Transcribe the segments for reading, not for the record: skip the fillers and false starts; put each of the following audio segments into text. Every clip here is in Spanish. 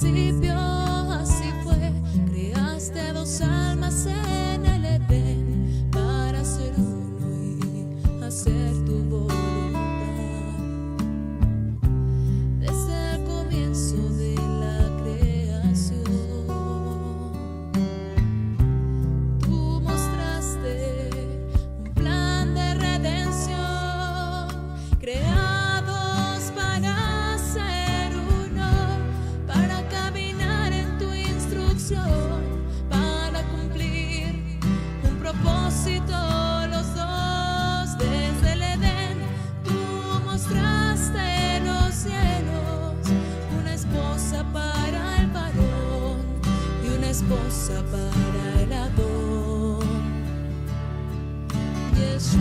principio así fue, creaste dos almas en el Edén para ser uno y hacer tu voluntad. Desde el comienzo de la creación, tú mostraste un plan de redención, creados para ser uno, para caminar en tu instrucción, para cumplir un propósito los dos. Desde el Edén tú mostraste en los cielos una esposa para el varón y una esposa para el Adón. Jesús.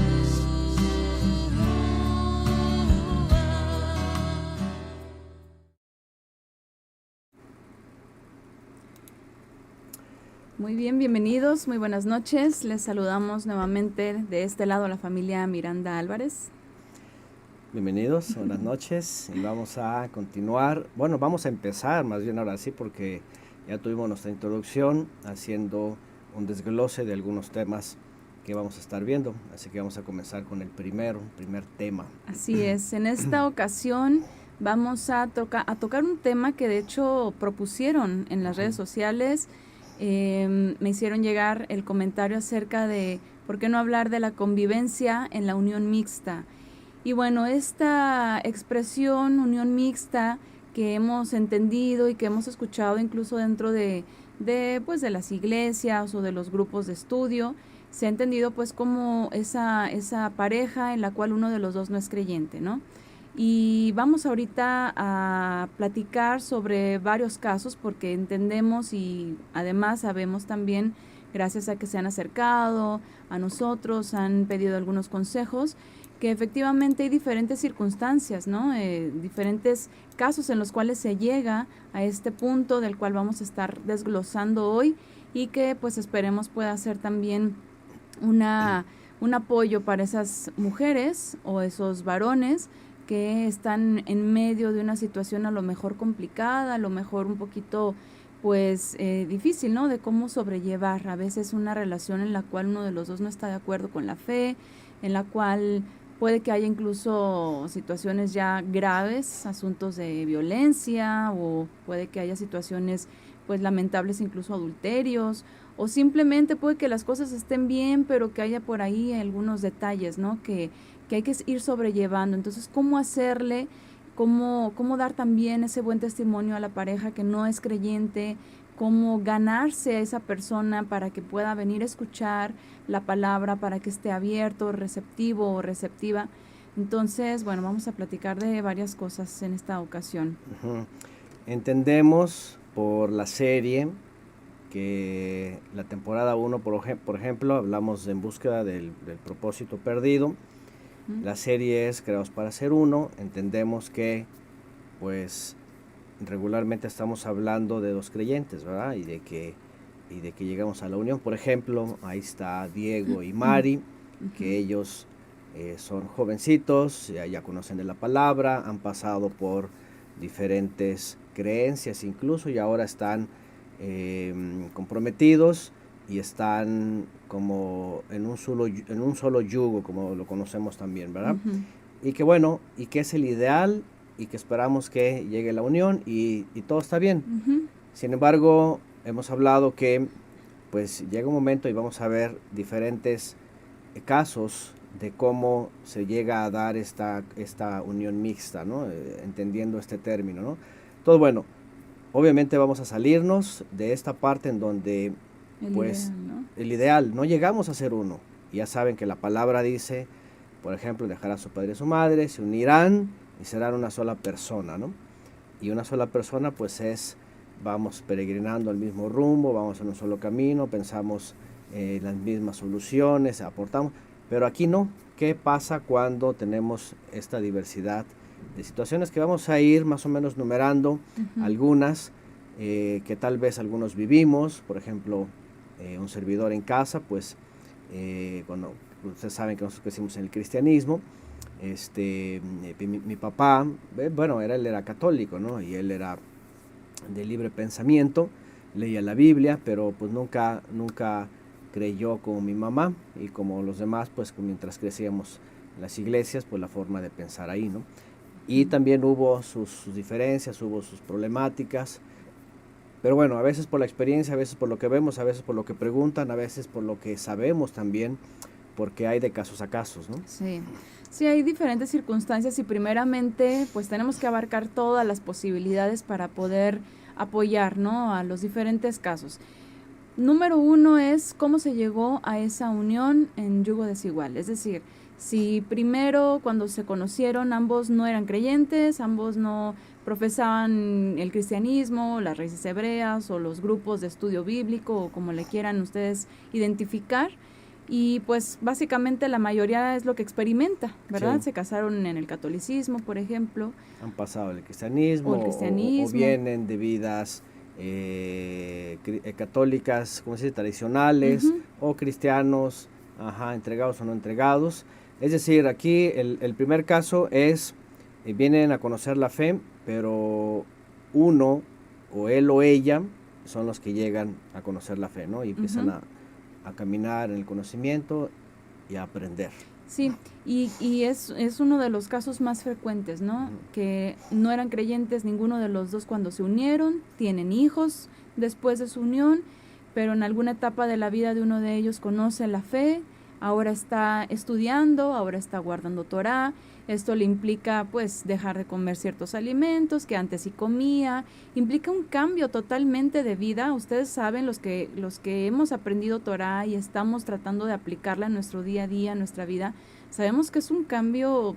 Muy bien, bienvenidos, muy buenas noches. Les saludamos nuevamente de este lado a la familia Miranda Álvarez. Bienvenidos, buenas noches, y vamos a continuar, bueno, vamos a empezar más bien ahora sí, porque ya tuvimos nuestra introducción haciendo un desglose de algunos temas que vamos a estar viendo, así que vamos a comenzar con el primer tema. Así es, en esta ocasión vamos a tocar un tema que de hecho propusieron en las redes sociales. Me hicieron llegar el comentario acerca de por qué no hablar de la convivencia en la unión mixta. Y bueno, esta expresión unión mixta que hemos entendido y que hemos escuchado incluso dentro de las iglesias o de los grupos de estudio, se ha entendido pues como esa pareja en la cual uno de los dos no es creyente, ¿no? Y vamos ahorita a platicar sobre varios casos porque entendemos y además sabemos también, gracias a que se han acercado a nosotros, han pedido algunos consejos, que efectivamente hay diferentes circunstancias, ¿no? Diferentes casos en los cuales se llega a este punto del cual vamos a estar desglosando hoy y que pues esperemos pueda ser también un apoyo para esas mujeres o esos varones que están en medio de una situación a lo mejor complicada, a lo mejor un poquito pues difícil, ¿no? De cómo sobrellevar a veces una relación en la cual uno de los dos no está de acuerdo con la fe, en la cual puede que haya incluso situaciones ya graves, asuntos de violencia, o puede que haya situaciones pues lamentables, incluso adulterios, o simplemente puede que las cosas estén bien, pero que haya por ahí algunos detalles, ¿no? Que hay que ir sobrellevando. Entonces, ¿cómo hacerle? ¿Cómo dar también ese buen testimonio a la pareja que no es creyente? ¿Cómo ganarse a esa persona para que pueda venir a escuchar la palabra, para que esté abierto, receptivo o receptiva? Entonces, bueno, vamos a platicar de varias cosas en esta ocasión. Uh-huh. Entendemos por la serie que la temporada 1, por ejemplo, hablamos de En búsqueda del propósito perdido. La serie es Creados para ser uno. Entendemos que pues regularmente estamos hablando de los creyentes, ¿verdad? Y de que llegamos a la unión. Por ejemplo, ahí está Diego y Mari, que ellos son jovencitos, ya conocen de la palabra, han pasado por diferentes creencias incluso, y ahora están comprometidos y están como en un solo yugo, como lo conocemos también, ¿verdad? Y que bueno, y que es el ideal, y que esperamos que llegue la unión, y todo está bien. Sin embargo, hemos hablado que pues llega un momento y vamos a ver diferentes casos de cómo se llega a dar esta unión mixta, ¿no? Entendiendo este término, ¿no? Entonces, bueno, obviamente vamos a salirnos de esta parte en donde el ideal, no llegamos a ser uno. Ya saben que la palabra dice, por ejemplo, dejará a su padre y a su madre, se unirán y serán una sola persona, ¿no? Y una sola persona pues vamos peregrinando al mismo rumbo, vamos en un solo camino, pensamos las mismas soluciones, aportamos, pero aquí no. ¿Qué pasa cuando tenemos esta diversidad de situaciones que vamos a ir más o menos numerando? Algunas que tal vez algunos vivimos, por ejemplo, un servidor en casa, pues cuando ustedes saben que nosotros crecimos en el cristianismo, mi papá, bueno, él era católico, ¿no? Y él era de libre pensamiento, leía la Biblia, pero pues nunca creyó como mi mamá y como los demás, pues mientras crecíamos en las iglesias, pues la forma de pensar ahí, ¿no? Y también hubo sus diferencias, hubo sus problemáticas, pero bueno, a veces por la experiencia, a veces por lo que vemos, a veces por lo que preguntan, a veces por lo que sabemos también, porque hay de casos a casos, ¿no? Sí, sí, hay diferentes circunstancias y primeramente pues tenemos que abarcar todas las posibilidades para poder apoyar, ¿no?, a los diferentes casos. Número 1 es cómo se llegó a esa unión en yugo desigual, es decir, si primero cuando se conocieron ambos no eran creyentes, ambos no profesaban el cristianismo, las raíces hebreas o los grupos de estudio bíblico o como le quieran ustedes identificar, y pues básicamente la mayoría es lo que experimenta, ¿verdad? Sí. Se casaron en el catolicismo, por ejemplo. Han pasado el cristianismo, O el cristianismo. o vienen de vidas católicas, como se dice, tradicionales, o cristianos, entregados o no entregados. Es decir, aquí el primer caso es, vienen a conocer la fe, pero uno, o él o ella, son los que llegan a conocer la fe, ¿no? Y empiezan a caminar en el conocimiento y a aprender. Sí, y es uno de los casos más frecuentes, ¿no? Que no eran creyentes ninguno de los dos cuando se unieron, tienen hijos después de su unión, pero en alguna etapa de la vida de uno de ellos conoce la fe, ahora está estudiando, ahora está guardando Torá. Esto le implica pues dejar de comer ciertos alimentos que antes sí comía, implica un cambio totalmente de vida. Ustedes saben, los que hemos aprendido Torá y estamos tratando de aplicarla en nuestro día a día, en nuestra vida, sabemos que es un cambio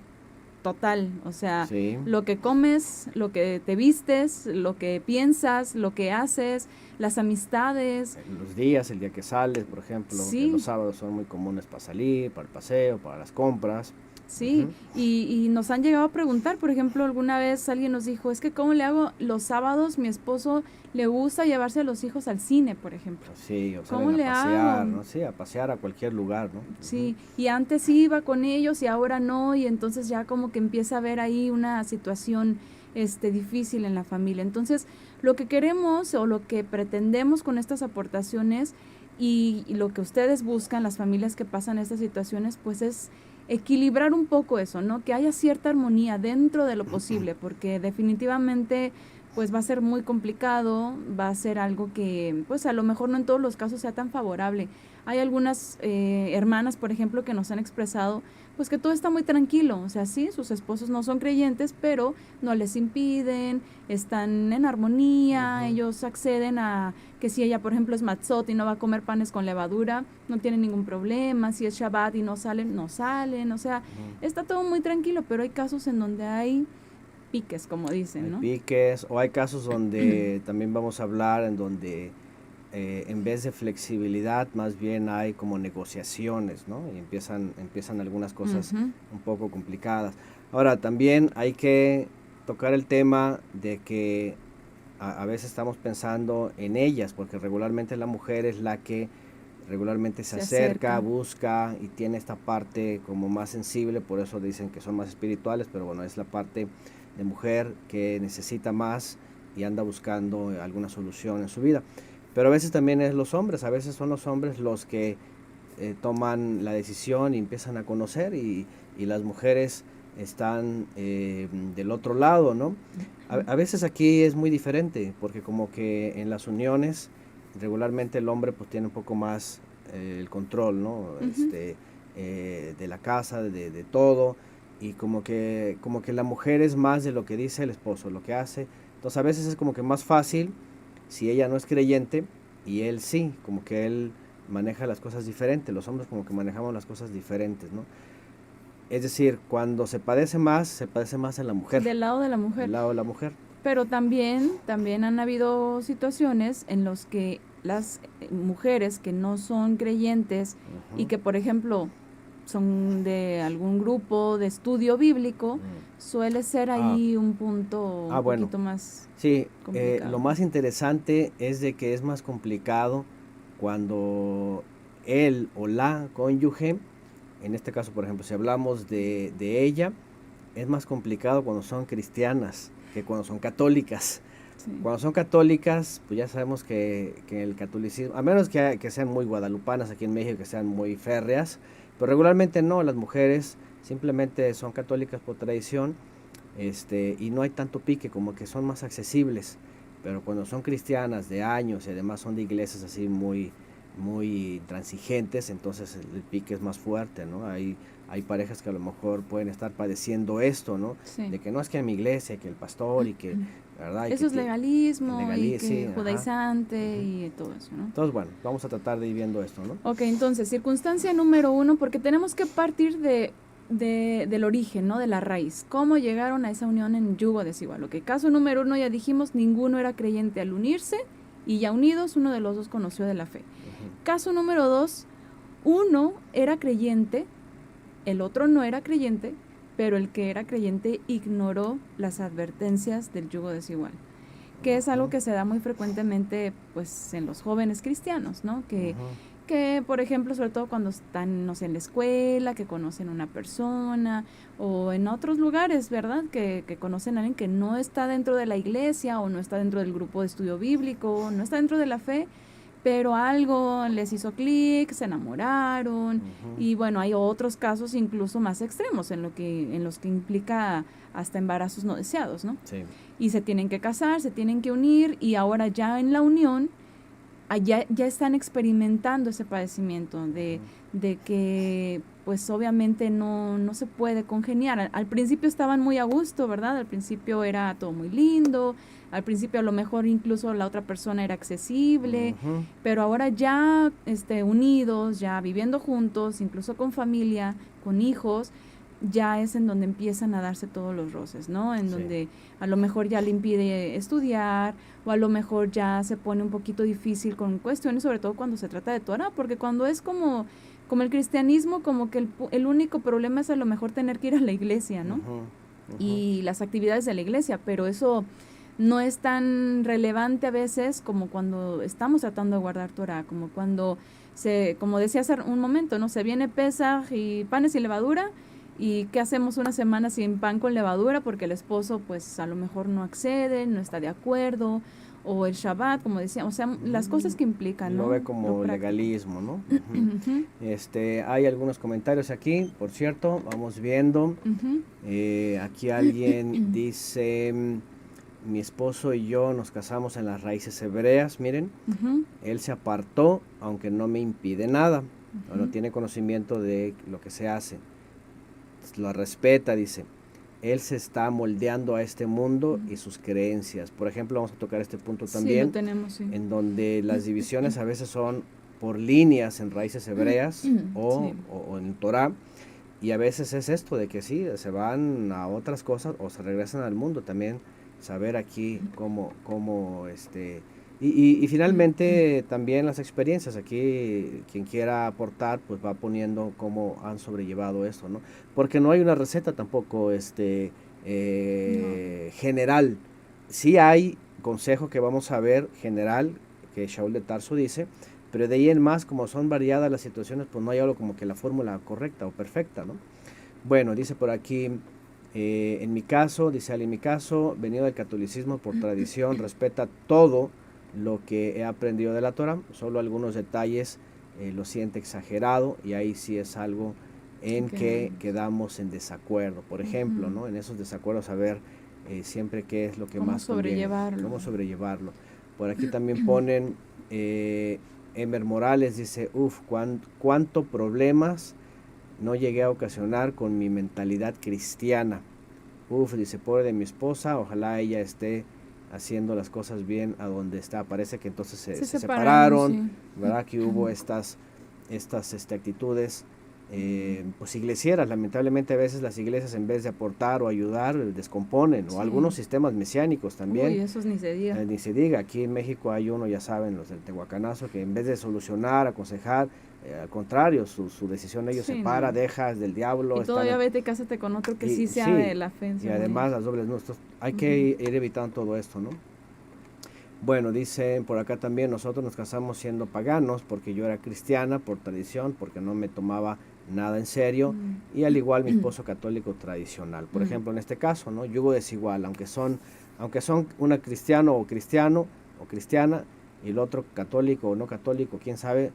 total, o sea, Sí. Lo que comes, lo que te vistes, lo que piensas, lo que haces, las amistades. Los días, el día que sales, por ejemplo, Sí. que los sábados son muy comunes para salir, para el paseo, para las compras. Sí, y nos han llegado a preguntar, por ejemplo, alguna vez alguien nos dijo, es que ¿cómo le hago los sábados? Mi esposo le gusta llevarse a los hijos al cine, por ejemplo. Sí, o ¿Cómo salen le a pasear, hago? ¿no? Sí, a pasear a cualquier lugar, ¿no? Sí, y antes iba con ellos y ahora no, y entonces ya como que empieza a haber ahí una situación difícil en la familia. Entonces, lo que queremos o lo que pretendemos con estas aportaciones y lo que ustedes buscan, las familias que pasan estas situaciones, pues es equilibrar un poco eso, ¿no? Que haya cierta armonía dentro de lo posible, porque definitivamente pues va a ser muy complicado, va a ser algo que pues a lo mejor no en todos los casos sea tan favorable. Hay algunas hermanas, por ejemplo, que nos han expresado pues que todo está muy tranquilo, o sea, sí, sus esposos no son creyentes, pero no les impiden, están en armonía, ellos acceden a que si ella, por ejemplo, es matzot y no va a comer panes con levadura, no tiene ningún problema, si es Shabbat y no salen, o sea, está todo muy tranquilo, pero hay casos en donde hay piques, como dicen, ¿no? Hay piques, o hay casos donde también vamos a hablar en donde en vez de flexibilidad, más bien hay como negociaciones, ¿no? Y empiezan algunas cosas un poco complicadas. Ahora, también hay que tocar el tema de que a veces estamos pensando en ellas, porque regularmente la mujer es la que regularmente se acerca, busca y tiene esta parte como más sensible, por eso dicen que son más espirituales, pero bueno, es la parte de mujer que necesita más y anda buscando alguna solución en su vida. Pero a veces también es los hombres, a veces son los hombres los que toman la decisión y empiezan a conocer y las mujeres están del otro lado, ¿no? A veces aquí es muy diferente, porque como que en las uniones regularmente el hombre pues tiene un poco más el control, ¿no? De la casa, de todo, y como que la mujer es más de lo que dice el esposo, lo que hace. Entonces a veces es como que más fácil si ella no es creyente y él sí, como que él maneja las cosas diferentes, los hombres como que manejamos las cosas diferentes, ¿no? Es decir, cuando se padece más en la mujer. Del lado de la mujer. Del lado de la mujer. Pero también han habido situaciones en las que las mujeres que no son creyentes y que, por ejemplo, son de algún grupo de estudio bíblico, suele ser ahí un punto un poquito más complicado. Lo más interesante es de que es más complicado cuando él o la cónyuge, en este caso, por ejemplo, si hablamos de ella, es más complicado cuando son cristianas que cuando son católicas, Sí. Cuando son católicas, pues ya sabemos que el catolicismo, a menos que sean muy guadalupanas aquí en México, que sean muy férreas, pero regularmente no, las mujeres simplemente son católicas por tradición, y no hay tanto pique, como que son más accesibles, pero cuando son cristianas de años y además son de iglesias así muy, muy transigentes, entonces el pique es más fuerte, ¿no? Hay parejas que a lo mejor pueden estar padeciendo esto, ¿no? Sí. De que no es que en mi iglesia, que el pastor y que, ¿verdad? Y Eso que es legalismo y que sí, judaizante Ujú. y todo eso, ¿no? Entonces, bueno, vamos a tratar de ir viendo esto, ¿no? Ok, entonces, circunstancia número 1, porque tenemos que partir del origen, ¿no? De la raíz. ¿Cómo llegaron a esa unión en yugo desigual? Ok, caso número 1, ya dijimos, ninguno era creyente al unirse y ya unidos, uno de los dos conoció de la fe. Ujú. Caso número 2, uno era creyente, el otro no era creyente, pero el que era creyente ignoró las advertencias del yugo desigual, que es algo Ujú. que se da muy frecuentemente pues en los jóvenes cristianos, ¿no? Que por ejemplo, sobre todo cuando están, no sé, en la escuela, que conocen una persona, o en otros lugares, ¿verdad? Que conocen a alguien que no está dentro de la iglesia, o no está dentro del grupo de estudio bíblico, no está dentro de la fe, pero algo les hizo clic, se enamoraron, Ujú. y bueno, hay otros casos incluso más extremos en los que implica hasta embarazos no deseados, ¿no? Sí. Y se tienen que casar, se tienen que unir, y ahora ya en la unión ya están experimentando ese padecimiento de que pues obviamente no se puede congeniar. Al principio estaban muy a gusto, ¿verdad? Al principio era todo muy lindo, al principio a lo mejor incluso la otra persona era accesible, Ujú. pero ahora ya unidos, ya viviendo juntos, incluso con familia, con hijos, ya es en donde empiezan a darse todos los roces, ¿no? En Sí. donde a lo mejor ya le impide estudiar, o a lo mejor ya se pone un poquito difícil con cuestiones, sobre todo cuando se trata de Torah, porque cuando es como el cristianismo, como que el único problema es a lo mejor tener que ir a la iglesia, ¿no? Ujú. Ujú. Y las actividades de la iglesia, pero eso no es tan relevante a veces como cuando estamos tratando de guardar Torah, como cuando como decía hace un momento, ¿no? Se viene Pesaj y panes y levadura, y ¿qué hacemos una semana sin pan con levadura? Porque el esposo pues a lo mejor no accede, no está de acuerdo, o el Shabbat, como decía, o sea, las cosas que implican, ¿no? Lo ve Lo como práctico. legalismo, ¿no? Ujú. Ujú, Hay algunos comentarios aquí, por cierto, vamos viendo. ujú, Aquí alguien dice, mi esposo y yo nos casamos en las raíces hebreas, miren, ujú, él se apartó, aunque no me impide nada, o no ujú. tiene conocimiento de lo que se hace, lo respeta, dice. Él se está moldeando a este mundo y sus creencias. Por ejemplo, vamos a tocar este punto Sí, lo también, tenemos, sí. en donde las divisiones a veces son por líneas en raíces hebreas o, Sí. o en Torah, y a veces es esto de que sí, se van a otras cosas o se regresan al mundo. También saber aquí y finalmente también las experiencias. Aquí quien quiera aportar pues va poniendo cómo han sobrellevado esto, ¿no? Porque no hay una receta tampoco general. Sí hay consejo que vamos a ver general que Shaul de Tarso dice, pero de ahí en más, como son variadas las situaciones, pues no hay algo como que la fórmula correcta o perfecta, ¿no? Bueno, dice por aquí, en mi caso, venido del catolicismo por tradición, respeta todo lo que he aprendido de la Torah, solo algunos detalles lo siente exagerado, y ahí sí es algo en que quedamos en desacuerdo. Por ejemplo, ¿no? En esos desacuerdos, a ver siempre qué es lo que ¿Cómo más conviene, sobrellevarlo? cómo sobrellevarlo. Por aquí también ponen, Emer Morales dice, cuánto problemas no llegué a ocasionar con mi mentalidad cristiana. Dice, pobre de mi esposa, ojalá ella esté haciendo las cosas bien a donde está. Parece que entonces se separaron, sí. ¿verdad? Que hubo estas actitudes pues iglesieras. Lamentablemente a veces las iglesias, en vez de aportar o ayudar, descomponen, Sí. o algunos sistemas mesiánicos también. Uy, esos ni se diga. Ni se diga. Aquí en México hay uno, ya saben, los del Tehuacanazo, que en vez de solucionar, aconsejar, al contrario, su decisión ellos Sí, separa, no. dejas del diablo. Y todavía vete y cásate con otro que sí sea sí, de la fe. y además las dobles nuestros. Hay que ir evitando todo esto, ¿no? Bueno, dicen por acá también, nosotros nos casamos siendo paganos porque yo era cristiana por tradición, porque no me tomaba nada en serio, y al igual mi esposo católico tradicional. Por ejemplo, en este caso, ¿no? Yugo desigual, aunque son aunque son una cristiano o cristiana, y el otro católico o no católico, quién sabe,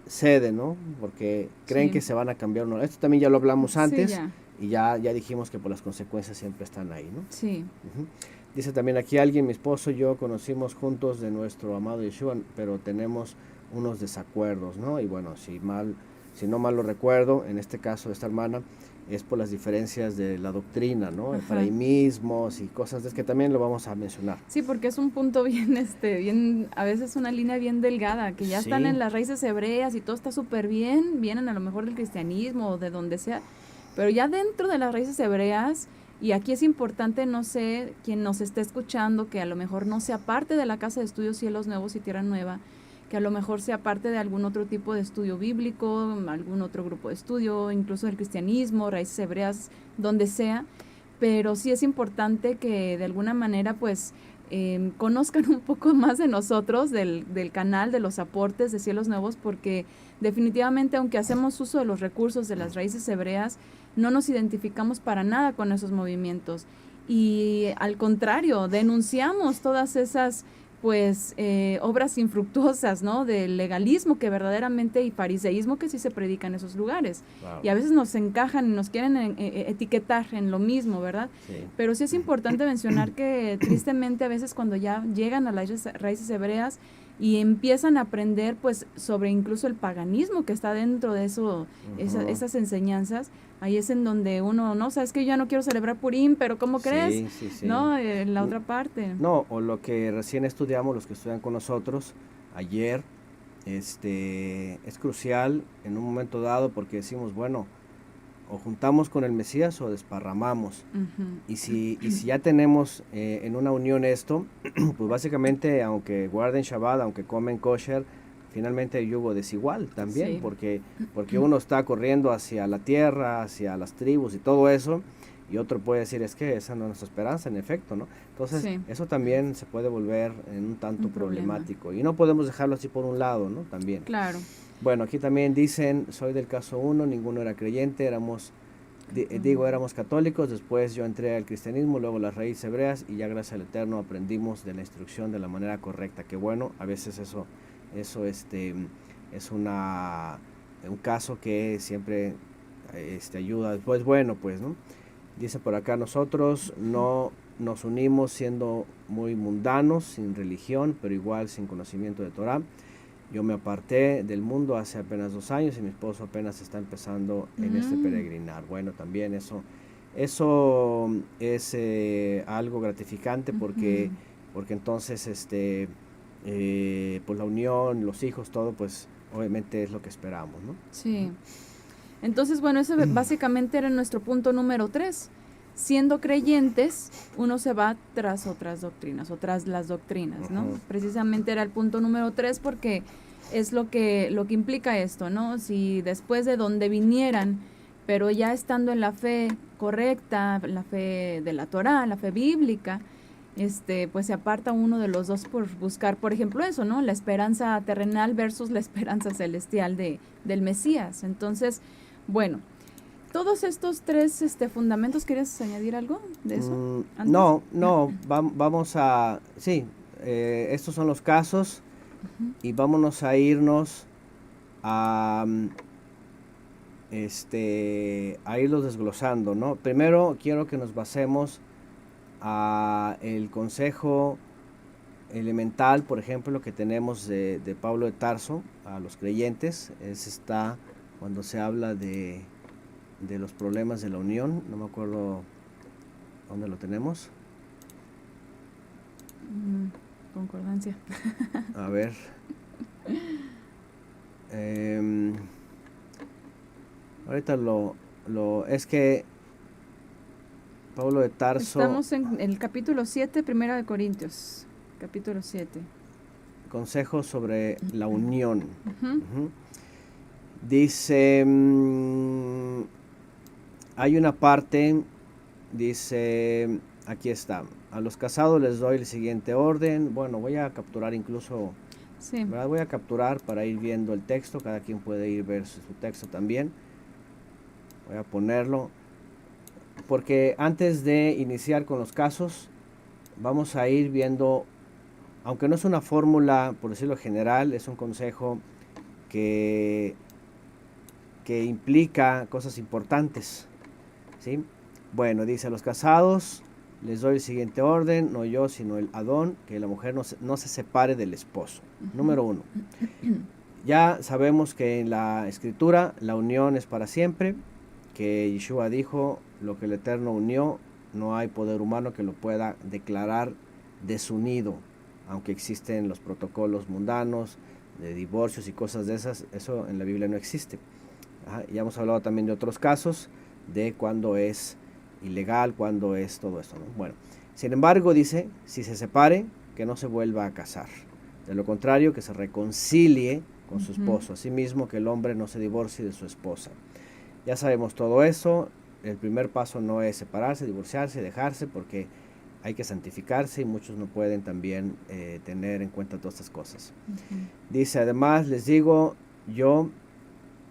cede, ¿no? Porque creen Sí. que se van a cambiar, ¿no? Esto también ya lo hablamos Sí, antes, ya. y ya dijimos que por las consecuencias siempre están ahí, ¿no? Sí. Ujú. Dice también aquí alguien, mi esposo y yo conocimos juntos de nuestro amado Yeshua, pero tenemos unos desacuerdos, ¿no? Y bueno, si no mal lo recuerdo, en este caso de esta hermana, es por las diferencias de la doctrina, ¿no? Ajá. Efraimismos y cosas de que también lo vamos a mencionar. Sí, porque es un punto bien, bien, a veces una línea bien delgada, que ya están Sí. en las raíces hebreas y todo está súper bien, vienen a lo mejor del cristianismo o de donde sea, pero ya dentro de las raíces hebreas, y aquí es importante, no sé, quien nos esté escuchando, que a lo mejor no sea parte de la Casa de Estudios Cielos Nuevos y Tierra Nueva, que a lo mejor sea parte de algún otro tipo de estudio bíblico, algún otro grupo de estudio, incluso del cristianismo, raíces hebreas, donde sea, pero sí es importante que de alguna manera pues conozcan un poco más de nosotros, del canal, de los aportes de Cielos Nuevos, porque definitivamente aunque hacemos uso de los recursos de las raíces hebreas, no nos identificamos para nada con esos movimientos y al contrario, denunciamos todas esas pues obras infructuosas, ¿no? Del legalismo que verdaderamente y fariseísmo que sí se predica en esos lugares. Wow. Y a veces nos encajan y nos quieren etiquetar en lo mismo, ¿verdad? Sí. Pero sí es importante mencionar que tristemente a veces cuando ya llegan a las raíces hebreas y empiezan a aprender pues sobre incluso el paganismo que está dentro de eso, esas enseñanzas, ahí es en donde uno, no, sabes que yo ya no quiero celebrar Purim, pero ¿cómo crees? Sí. ¿No? La otra parte. No, o lo que recién estudiamos, los que estudian con nosotros, ayer, es crucial en un momento dado porque decimos, bueno, o juntamos con el Mesías o desparramamos. Y si ya tenemos en una unión esto, pues básicamente, aunque guarden Shabbat, aunque comen kosher, finalmente hay yugo desigual también, Sí. porque uno está corriendo hacia la tierra, hacia las tribus y todo eso, y otro puede decir, es que esa no es nuestra esperanza, en efecto, ¿no? Entonces, Sí. eso también se puede volver en un tanto Un problema. problemático, y no podemos dejarlo así por un lado, ¿no? También. Claro. Bueno, aquí también dicen, soy del caso 1, ninguno era creyente, éramos católicos, después yo entré al cristianismo, luego las raíces hebreas, y ya gracias al Eterno aprendimos de la instrucción de la manera correcta, que bueno, a veces eso es un caso que siempre ayuda. Después, bueno, pues, ¿no? Dice por acá, nosotros no nos unimos siendo muy mundanos, sin religión, pero igual sin conocimiento de Torah. Yo me aparté del mundo hace apenas 2 años y mi esposo apenas está empezando en este peregrinar. Bueno, también eso es algo gratificante porque entonces pues la unión, los hijos, todo, pues obviamente es lo que esperamos, ¿no? Sí. Entonces, bueno, ese básicamente era nuestro punto número 3. Siendo creyentes, uno se va tras otras doctrinas, o tras las doctrinas, ¿no? Precisamente era el punto número 3 porque es lo que implica esto, ¿no? Si después de donde vinieran, pero ya estando en la fe correcta, la fe de la Torá, la fe bíblica, pues se aparta uno de los dos por buscar, por ejemplo, eso, ¿no? La esperanza terrenal versus la esperanza celestial del Mesías. Entonces, bueno, todos estos 3 fundamentos, ¿quieres añadir algo de eso? No, vamos a, sí, estos son los casos y vámonos a irnos a irlos desglosando, ¿no? Primero quiero que nos basemos a el consejo elemental, por ejemplo, que tenemos de Pablo de Tarso a los creyentes. Ese está cuando se habla de los problemas de la unión, no me acuerdo dónde lo tenemos. Concordancia. A ver. Ahorita es que Pablo de Tarso. Estamos en el capítulo 7, 1 de Corintios. Capítulo 7. Consejo sobre la unión. Dice, hay una parte, dice, aquí está, a los casados les doy el siguiente orden. Bueno, voy a capturar incluso, sí, ¿verdad? Voy a capturar para ir viendo el texto, cada quien puede ir ver su texto también. Voy a ponerlo, porque antes de iniciar con los casos, vamos a ir viendo, aunque no es una fórmula, por decirlo general, es un consejo que implica cosas importantes, ¿sí? Bueno, dice, a los casados les doy el siguiente orden, no yo, sino el Adón, que la mujer no se separe del esposo. Número 1. Ya sabemos que en la Escritura la unión es para siempre, que Yeshua dijo, lo que el Eterno unió, no hay poder humano que lo pueda declarar desunido, aunque existen los protocolos mundanos de divorcios y cosas de esas, eso en la Biblia no existe. Ya hemos hablado también de otros casos, de cuando es ilegal, cuando es todo esto, ¿no? Bueno, sin embargo dice, si se separe, que no se vuelva a casar. De lo contrario, que se reconcilie con su esposo. Asimismo, que el hombre no se divorcie de su esposa. Ya sabemos todo eso. El primer paso no es separarse, divorciarse, dejarse, porque hay que santificarse y muchos no pueden también tener en cuenta todas estas cosas. Dice, además, les digo,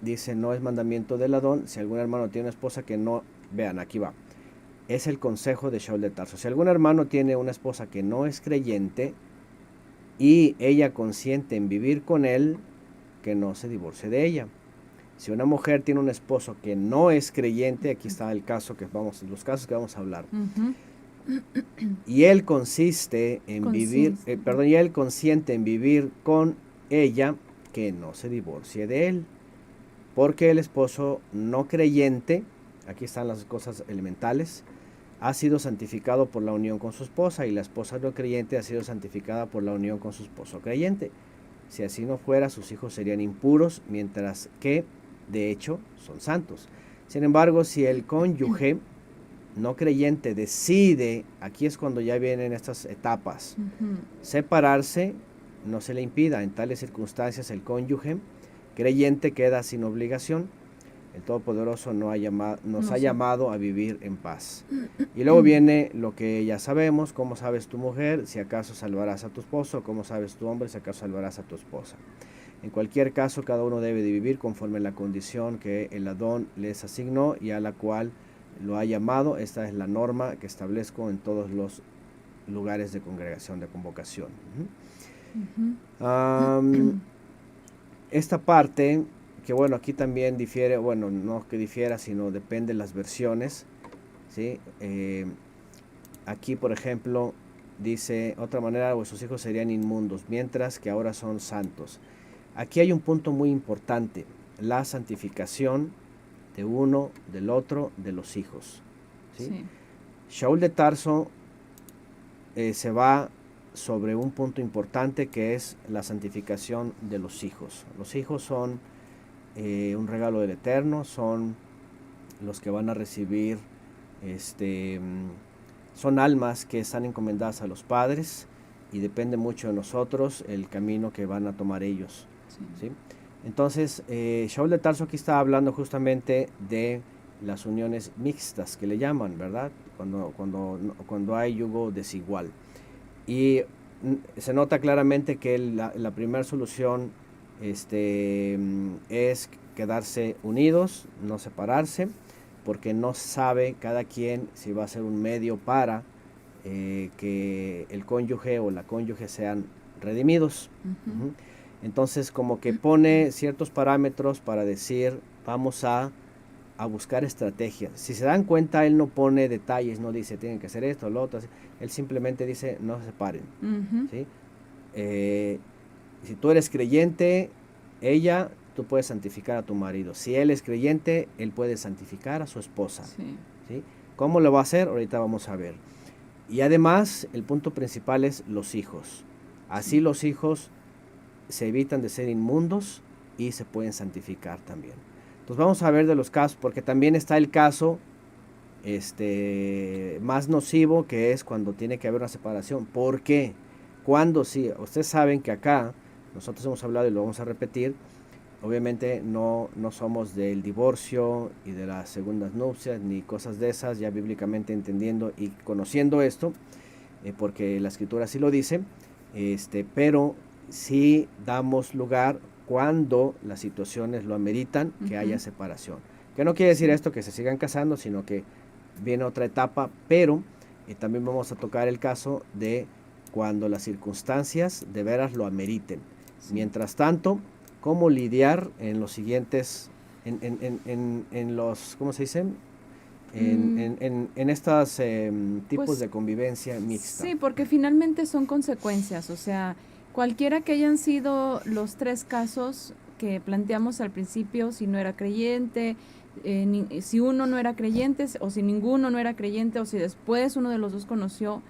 dice, no es mandamiento del Adón, si algún hermano tiene una esposa que no, vean, aquí va, es el consejo de Shaul de Tarso. Si algún hermano tiene una esposa que no es creyente y ella consiente en vivir con él, que no se divorcie de ella. Si una mujer tiene un esposo que no es creyente, aquí está el caso los casos que vamos a hablar. Y él consiente en vivir con ella, que no se divorcie de él. Porque el esposo no creyente, aquí están las cosas elementales, ha sido santificado por la unión con su esposa, y la esposa no creyente ha sido santificada por la unión con su esposo creyente. Si así no fuera, sus hijos serían impuros, mientras que, de hecho, son santos. Sin embargo, si el cónyuge no creyente decide, aquí es cuando ya vienen estas etapas, separarse, no se le impida. En tales circunstancias, el cónyuge creyente queda sin obligación. El Todopoderoso nos ha llamado a vivir en paz. Y luego viene lo que ya sabemos: cómo sabes tu mujer si acaso salvarás a tu esposo, cómo sabes tu hombre si acaso salvarás a tu esposa. En cualquier caso, cada uno debe de vivir conforme a la condición que el Adón les asignó y a la cual lo ha llamado. Esta es la norma que establezco en todos los lugares de congregación, de convocación. Esta parte, que bueno, aquí también difiere, bueno, no que difiera, sino depende de las versiones, ¿sí? Aquí, por ejemplo, dice, otra manera, vuestros hijos serían inmundos, mientras que ahora son santos. Aquí hay un punto muy importante, la santificación de uno, del otro, de los hijos, ¿sí? Sí. Shaul de Tarso se va sobre un punto importante, que es la santificación de los hijos. Los hijos son un regalo del Eterno, son los que van a recibir, son almas que están encomendadas a los padres, y depende mucho de nosotros el camino que van a tomar ellos. Sí. ¿Sí? Entonces, Shaul de Tarso aquí está hablando justamente de las uniones mixtas, que le llaman, ¿verdad? Cuando hay yugo desigual. Y se nota claramente que la primera solución es quedarse unidos, no separarse, porque no sabe cada quien si va a ser un medio para que el cónyuge o la cónyuge sean redimidos. Entonces, como que pone ciertos parámetros para decir, vamos a buscar estrategias. Si se dan cuenta, él no pone detalles, no dice, tienen que hacer esto, lo otro. Él simplemente dice, no se separen. ¿Sí? Si tú eres creyente, tú puedes santificar a tu marido. Si él es creyente, él puede santificar a su esposa. Sí. ¿Sí? ¿Cómo lo va a hacer? Ahorita vamos a ver. Y además, el punto principal es los hijos. Así los hijos se evitan de ser inmundos y se pueden santificar también. Entonces vamos a ver de los casos, porque también está el caso más nocivo, que es cuando tiene que haber una separación. ¿Por qué? Cuando sí, ustedes saben que acá, nosotros hemos hablado y lo vamos a repetir, obviamente no somos del divorcio y de las segundas nupcias, ni cosas de esas, ya bíblicamente entendiendo y conociendo esto, porque la Escritura sí lo dice, pero sí damos lugar cuando las situaciones lo ameritan, que haya separación. Que no quiere decir esto que se sigan casando, sino que viene otra etapa, pero Y también vamos a tocar el caso de cuando las circunstancias de veras lo ameriten. Sí. Mientras tanto, cómo lidiar en los siguientes, en los, ¿cómo se dice? En estos tipos Pues, de convivencia mixta. Sí, porque finalmente son consecuencias, o sea, cualquiera que hayan sido los 3 casos que planteamos al principio, si no era creyente, si uno no era creyente, o si ninguno no era creyente, o si después uno de los dos conoció,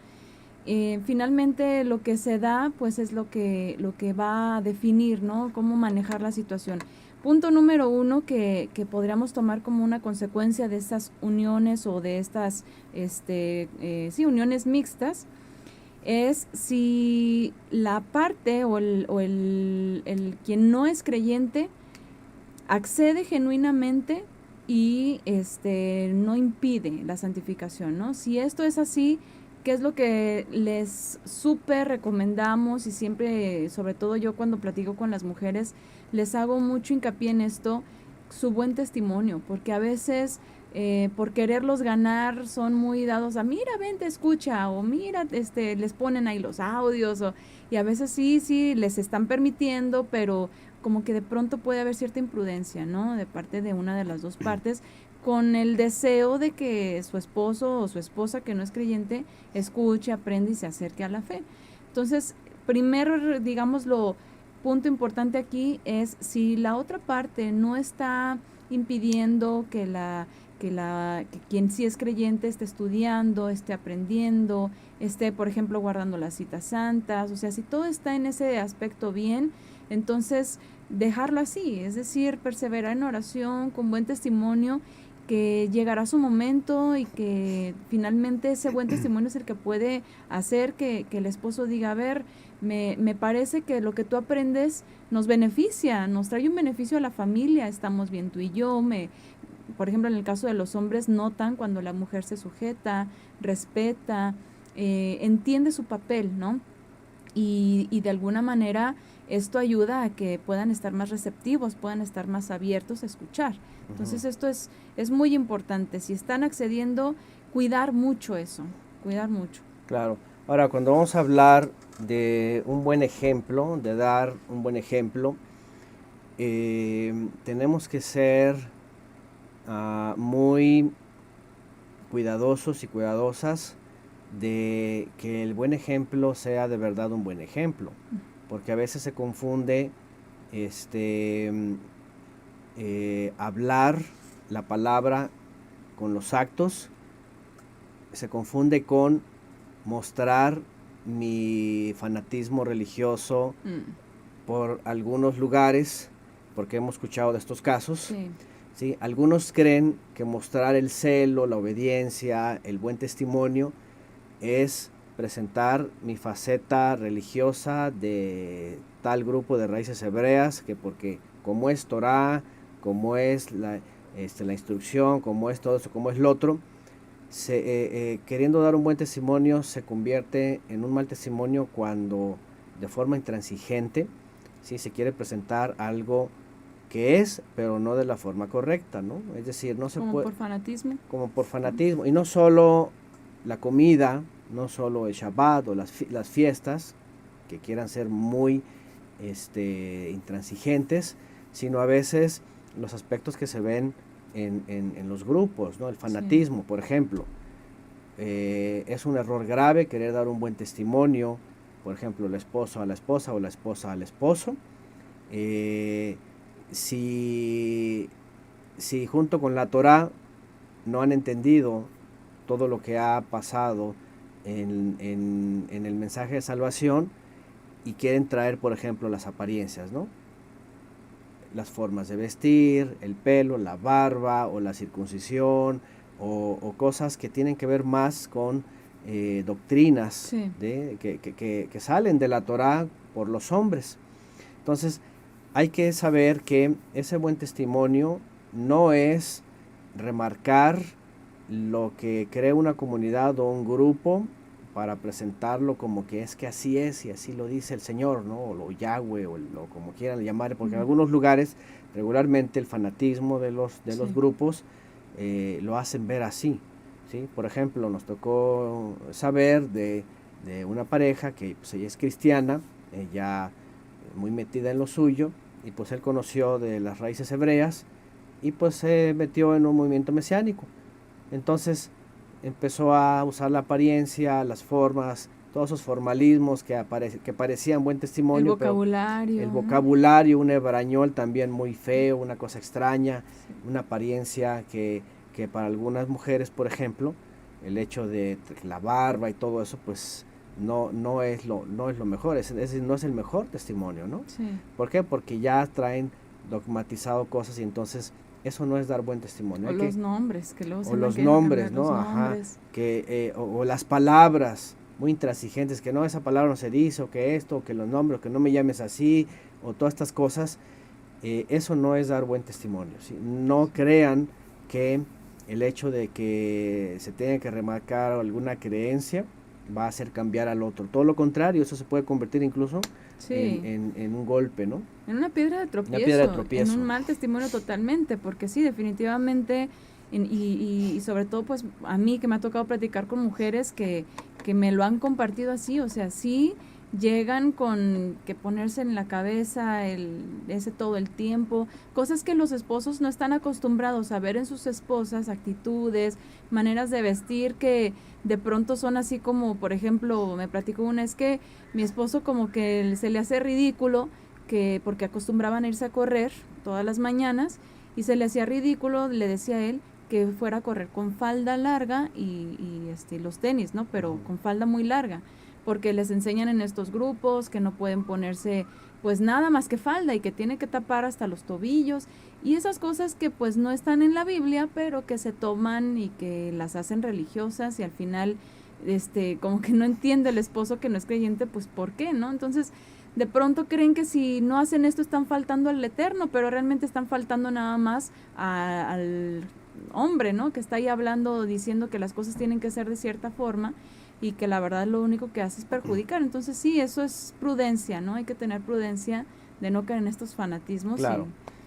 finalmente lo que se da, pues es lo que va a definir, ¿no? Cómo manejar la situación. Punto número 1 que podríamos tomar como una consecuencia de estas uniones o de estas, uniones mixtas, es si la parte o el quien no es creyente accede genuinamente y no impide la santificación, ¿no? Si esto es así, ¿qué es lo que les súper recomendamos? Y siempre, sobre todo yo cuando platico con las mujeres, les hago mucho hincapié en esto, su buen testimonio, porque a veces por quererlos ganar son muy dados a, mira, ven, te escucha, o mira, les ponen ahí los audios, y a veces sí, les están permitiendo, pero como que de pronto puede haber cierta imprudencia, ¿no? De parte de una de las dos partes, con el deseo de que su esposo o su esposa que no es creyente escuche, aprenda y se acerque a la fe. Entonces, primero, digámoslo, punto importante aquí es si la otra parte no está impidiendo que quien sí es creyente esté estudiando, esté aprendiendo, esté, por ejemplo, guardando las citas santas, o sea, si todo está en ese aspecto bien, entonces dejarlo así, es decir, perseverar en oración con buen testimonio, que llegará su momento y que finalmente ese buen testimonio es el que puede hacer que el esposo diga, a ver, me parece que lo que tú aprendes nos beneficia, nos trae un beneficio a la familia, estamos bien tú y yo, por ejemplo, en el caso de los hombres, notan cuando la mujer se sujeta, respeta, entiende su papel, ¿no? Y de alguna manera esto ayuda a que puedan estar más receptivos, puedan estar más abiertos a escuchar. Entonces esto es muy importante. Si están accediendo, cuidar mucho eso, cuidar mucho. Claro. Ahora, cuando vamos a hablar de un buen ejemplo, de dar un buen ejemplo, tenemos que ser muy cuidadosos y cuidadosas de que el buen ejemplo sea de verdad un buen ejemplo, porque a veces se confunde hablar la palabra con los actos, se confunde con mostrar mi fanatismo religioso por algunos lugares, porque hemos escuchado de estos casos. Sí. ¿Sí? Algunos creen que mostrar el celo, la obediencia, el buen testimonio es presentar mi faceta religiosa de tal grupo de raíces hebreas, que porque como es Torah, como es la instrucción, como es todo eso, como es lo otro, queriendo dar un buen testimonio se convierte en un mal testimonio cuando de forma intransigente, ¿sí? Se quiere presentar algo que es, pero no de la forma correcta, ¿no? Es decir, no se puede... Como por fanatismo. Como por fanatismo. Y no solo la comida, no solo el Shabbat o las fiestas, que quieran ser muy intransigentes, sino a veces los aspectos que se ven en los grupos, ¿no? El fanatismo, sí. Por ejemplo. Es un error grave querer dar un buen testimonio, por ejemplo, el esposo a la esposa o la esposa al esposo. Si junto con la Torah no han entendido todo lo que ha pasado en el mensaje de salvación y quieren traer, por ejemplo, las apariencias, ¿no? Las formas de vestir, el pelo, la barba o la circuncisión o cosas que tienen que ver más con doctrinas, sí. que salen de la Torah por los hombres. Entonces, hay que saber que ese buen testimonio no es remarcar lo que cree una comunidad o un grupo para presentarlo como que es que así es y así lo dice el Señor, ¿no? O lo Yahweh o como quieran llamar, porque en algunos lugares regularmente el fanatismo de los grupos lo hacen ver así, ¿sí? Por ejemplo, nos tocó saber de una pareja que pues ella es cristiana, ella muy metida en lo suyo, y pues él conoció de las raíces hebreas y pues se metió en un movimiento mesiánico. Entonces empezó a usar la apariencia, las formas, todos esos formalismos que parecían buen El testimonio, pero vocabulario, el ¿no? vocabulario, un hebrañol también muy feo, una cosa extraña, Sí. una apariencia que para algunas mujeres, por ejemplo, el hecho de la barba y todo eso, pues no es lo mejor, no es el mejor testimonio, ¿no? Sí. ¿Por qué? Porque ya traen dogmatizado cosas y entonces eso no es dar buen testimonio. O los nombres, que luego O se andan los queriendo nombres, cambiar los ¿no? Ajá, nombres. o las palabras muy intransigentes, que no, esa palabra no se dice, o que esto, o que los nombres, o que no me llames así, o todas estas cosas, eso no es dar buen testimonio, ¿sí? No crean que el hecho de que se tenga que remarcar alguna creencia va a hacer cambiar al otro. Todo lo contrario, eso se puede convertir incluso Sí. en un golpe, ¿no? En una piedra de Una piedra de en tropiezo. un mal testimonio totalmente, porque sí, definitivamente, y sobre todo pues a mí que me ha tocado platicar con mujeres que me lo han compartido así, o sea, sí llegan con que ponerse en la cabeza ese todo el tiempo, cosas que los esposos no están acostumbrados a ver en sus esposas, actitudes, maneras de vestir que de pronto son así como, por ejemplo, me platicó una, es que mi esposo como que se le hace ridículo que porque acostumbraban a irse a correr todas las mañanas y se le hacía ridículo, le decía a él que fuera a correr con falda larga y los tenis, ¿no? Pero con falda muy larga, porque les enseñan en estos grupos que no pueden ponerse pues nada más que falda y que tiene que tapar hasta los tobillos y esas cosas que pues no están en la Biblia, pero que se toman y que las hacen religiosas y al final como que no entiende el esposo que no es creyente, pues ¿por qué, no? Entonces, de pronto creen que si no hacen esto están faltando al Eterno, pero realmente están faltando nada más al hombre, ¿no? Que está ahí hablando, diciendo que las cosas tienen que ser de cierta forma y que la verdad lo único que hace es perjudicar. Entonces sí, eso es prudencia, ¿no? Hay que tener prudencia de no caer en estos fanatismos. Claro.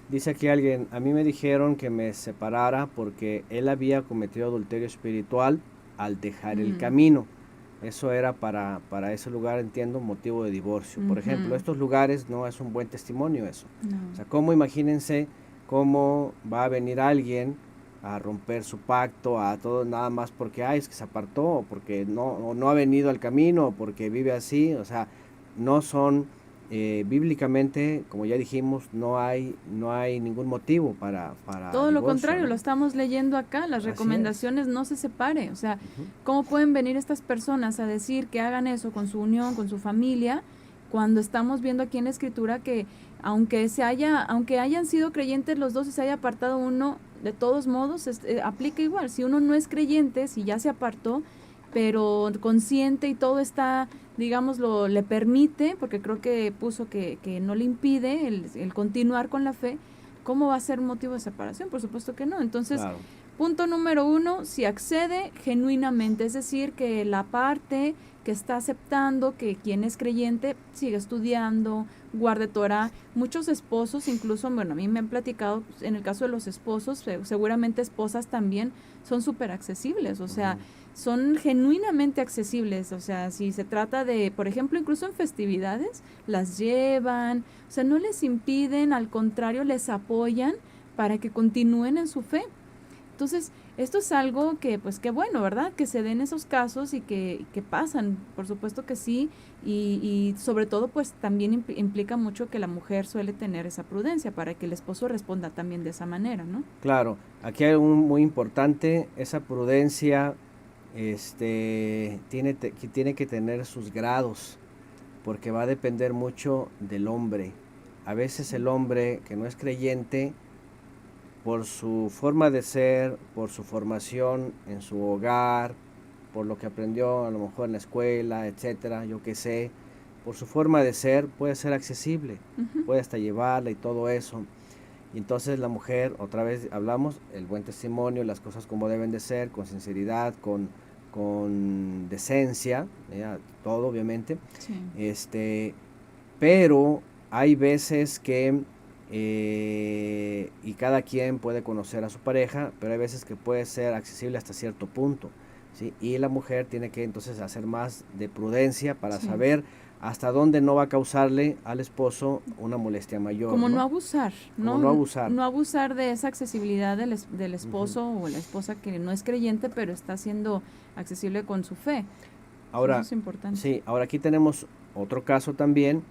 Dice aquí alguien, a mí me dijeron que me separara porque él había cometido adulterio espiritual al dejar el camino. Eso era para ese lugar, entiendo, motivo de divorcio. Por ejemplo, estos lugares no es un buen testimonio eso. No. O sea, imagínense cómo va a venir alguien a romper su pacto, a todo nada más porque, es que se apartó, o porque no ha venido al camino, o porque vive así. O sea, no son, bíblicamente, como ya dijimos, no hay ningún motivo para todo lo divorcio, contrario, ¿no? lo estamos leyendo acá, las Así recomendaciones no se separe, o sea, Ujú. ¿cómo pueden venir estas personas a decir que hagan eso con su unión, con su familia, cuando estamos viendo aquí en la escritura que aunque hayan sido creyentes los dos y se haya apartado uno, de todos modos aplica igual, si uno no es creyente, si ya se apartó, pero consciente y todo está, digámoslo, le permite, porque creo que puso que no le impide el continuar con la fe, ¿cómo va a ser motivo de separación? Por supuesto que no. Entonces, Claro. punto número 1, si accede genuinamente, es decir, que la parte que está aceptando que quien es creyente sigue estudiando, guarde Torah. Muchos esposos, incluso, bueno, a mí me han platicado, en el caso de los esposos, seguramente esposas también, son súper accesibles, o sea, son genuinamente accesibles, o sea, si se trata de, por ejemplo, incluso en festividades, las llevan, o sea, no les impiden, al contrario, les apoyan para que continúen en su fe. Entonces, esto es algo que, pues, qué bueno, ¿verdad? Que se den esos casos y que pasan, por supuesto que sí, y sobre todo, pues, también implica mucho que la mujer suele tener esa prudencia para que el esposo responda también de esa manera, ¿no? Claro, aquí hay un muy importante, esa prudencia, tiene que tener sus grados, porque va a depender mucho del hombre. A veces el hombre que no es creyente, por su forma de ser, por su formación en su hogar, por lo que aprendió a lo mejor en la escuela, etcétera, yo qué sé, por su forma de ser, puede ser accesible, puede hasta llevarla y todo eso. Y entonces la mujer, otra vez hablamos, el buen testimonio, las cosas como deben de ser, con sinceridad, con decencia, todo obviamente. Sí. Pero hay veces que, y cada quien puede conocer a su pareja, pero hay veces que puede ser accesible hasta cierto punto. ¿sí? Y la mujer tiene que entonces hacer más de prudencia para Sí. saber hasta dónde no va a causarle al esposo una molestia mayor. Como no ¿no? abusar, ¿no? Como no abusar. No abusar de esa accesibilidad del esposo o la esposa que no es creyente, pero está siendo accesible con su fe. Ahora, Eso es importante. sí, ahora aquí tenemos otro caso también,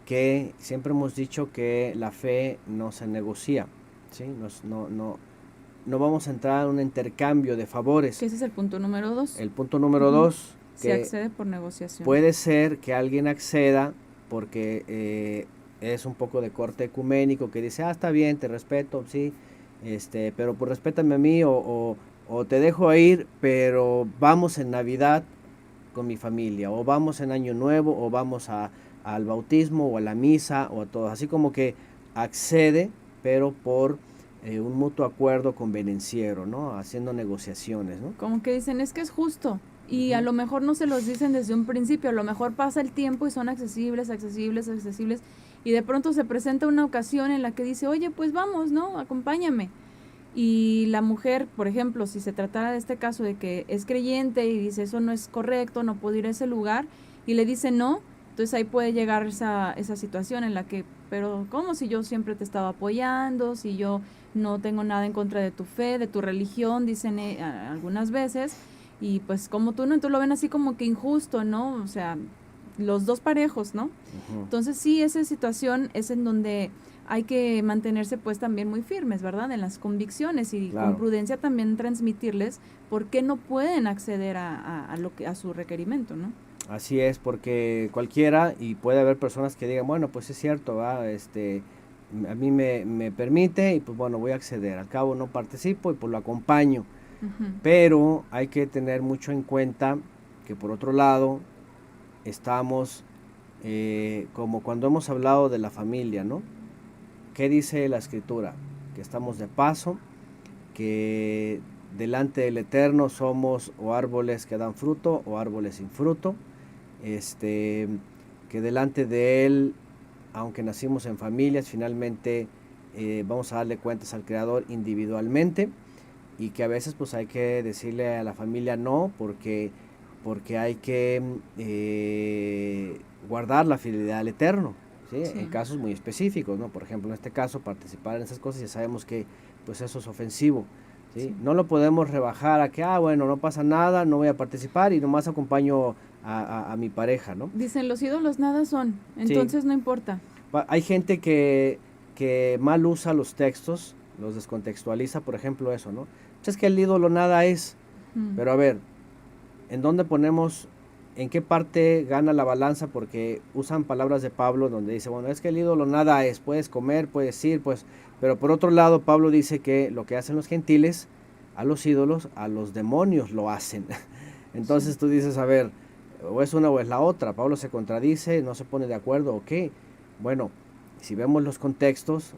que siempre hemos dicho que la fe no se negocia, ¿sí? No vamos a entrar en un intercambio de favores. Que ese es el punto número 2. El punto número Ujú. 2, Se que accede por negociación. puede ser que alguien acceda porque es un poco de corte ecuménico, que dice, está bien, te respeto, sí, pero pues respétame a mí o te dejo ir, pero vamos en Navidad con mi familia, o vamos en Año Nuevo, o vamos al bautismo, o a la misa, o a todo. Así como que accede, pero por un mutuo acuerdo convenenciero, ¿no? Haciendo negociaciones, ¿no? Como que dicen, es que es justo. Y a Ujú. lo mejor no se los dicen desde un principio, a lo mejor pasa el tiempo y son accesibles. Y de pronto se presenta una ocasión en la que dice, oye, pues vamos, ¿no? Acompáñame. Y la mujer, por ejemplo, si se tratara de este caso de que es creyente y dice, eso no es correcto, no puedo ir a ese lugar, y le dice no, entonces ahí puede llegar esa situación en la que, pero ¿cómo si yo siempre te estaba apoyando, si yo no tengo nada en contra de tu fe, de tu religión, dicen algunas veces, y pues como tú no, entonces lo ven así como que injusto, ¿no? O sea, los dos parejos, ¿no? Ujú. Entonces sí, esa situación es en donde hay que mantenerse pues también muy firmes, ¿verdad? En las convicciones y Claro. con prudencia también transmitirles por qué no pueden acceder a su requerimiento, ¿no? Así es, porque cualquiera, y puede haber personas que digan, bueno, pues es cierto, ¿va? A mí me permite y pues bueno, voy a acceder. Al cabo no participo y pues lo acompaño. Ujú. Pero hay que tener mucho en cuenta que por otro lado estamos como cuando hemos hablado de la familia, ¿no? ¿Qué dice la Escritura? Que estamos de paso, que delante del Eterno somos o árboles que dan fruto o árboles sin fruto, que delante de Él, aunque nacimos en familias, finalmente vamos a darle cuentas al Creador individualmente y que a veces pues hay que decirle a la familia no porque hay que guardar la fidelidad al Eterno, ¿sí? Sí. En casos muy específicos, ¿no? Por ejemplo, en este caso, participar en esas cosas ya sabemos que pues eso es ofensivo, ¿sí? Sí. No lo podemos rebajar a que, bueno, no pasa nada, no voy a participar y nomás acompaño a mi pareja, ¿no? Dicen, los ídolos nada son, entonces no importa. Hay gente que mal usa los textos, los descontextualiza, por ejemplo, eso, ¿no? Pues es que el ídolo nada es, pero a ver, ¿en dónde ponemos, en qué parte gana la balanza? Porque usan palabras de Pablo donde dice, bueno, es que el ídolo nada es, puedes comer, puedes ir, pues, pero por otro lado Pablo dice que lo que hacen los gentiles a los ídolos, a los demonios lo hacen. Entonces Sí. tú dices, a ver, o es una o es la otra. Pablo se contradice, no se pone de acuerdo, ¿o qué? Bueno, si vemos los contextos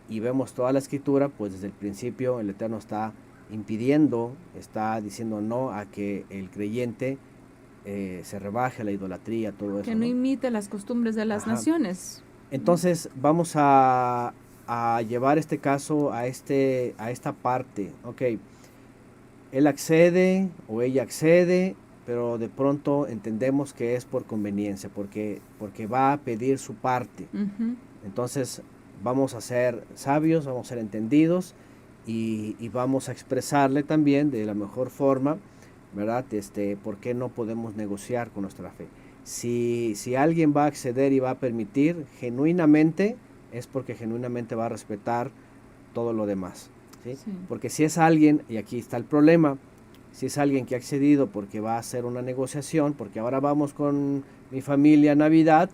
y vemos toda la escritura, pues desde el principio el Eterno está impidiendo, está diciendo no a que el creyente se rebaje a la idolatría, todo eso. Que no imite las costumbres de las Ajá. naciones. Entonces vamos a llevar este caso a esta parte. Ok, él accede o ella accede, pero de pronto entendemos que es por conveniencia, porque va a pedir su parte. Ujú. Entonces vamos a ser sabios, vamos a ser entendidos y vamos a expresarle también de la mejor forma, ¿verdad? ¿Por qué no podemos negociar con nuestra fe? Si alguien va a acceder y va a permitir genuinamente, es porque genuinamente va a respetar todo lo demás, ¿sí? Sí. Porque si es alguien, y aquí está el problema, si es alguien que ha accedido porque va a hacer una negociación, porque ahora vamos con mi familia a Navidad,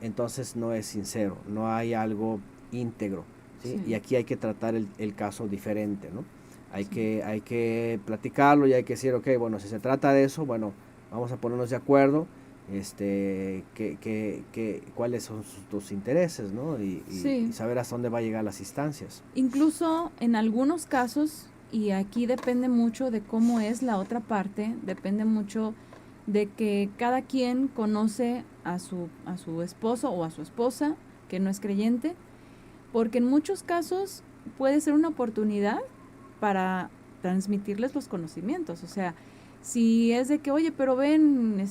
entonces no es sincero, no hay algo íntegro, ¿sí? Sí. Y aquí hay que tratar el caso diferente, ¿no? Hay que platicarlo y hay que decir, ok, bueno, si se trata de eso, bueno, vamos a ponernos de acuerdo, cuáles son tus intereses, ¿no? Y saber hasta dónde va a llegar las instancias. Incluso en algunos casos, y aquí depende mucho de cómo es la otra parte, depende mucho de que cada quien conoce a su esposo o a su esposa, que no es creyente, porque en muchos casos puede ser una oportunidad para transmitirles los conocimientos. O sea, Si es de que, oye, pero ven,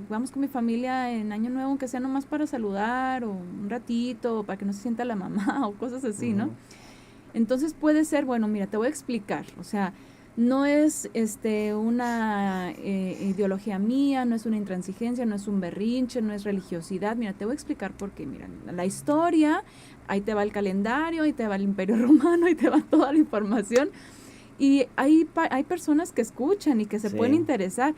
vamos con mi familia en Año Nuevo, aunque sea nomás para saludar, o un ratito, o para que no se sienta la mamá, o cosas así, ¿no? Entonces puede ser, bueno, mira, te voy a explicar, o sea, no es una ideología mía, no es una intransigencia, no es un berrinche, no es religiosidad. Mira, te voy a explicar por qué. Mira, la historia, ahí te va el calendario, ahí te va el Imperio Romano, ahí te va toda la información. Y hay personas que escuchan y que se pueden interesar.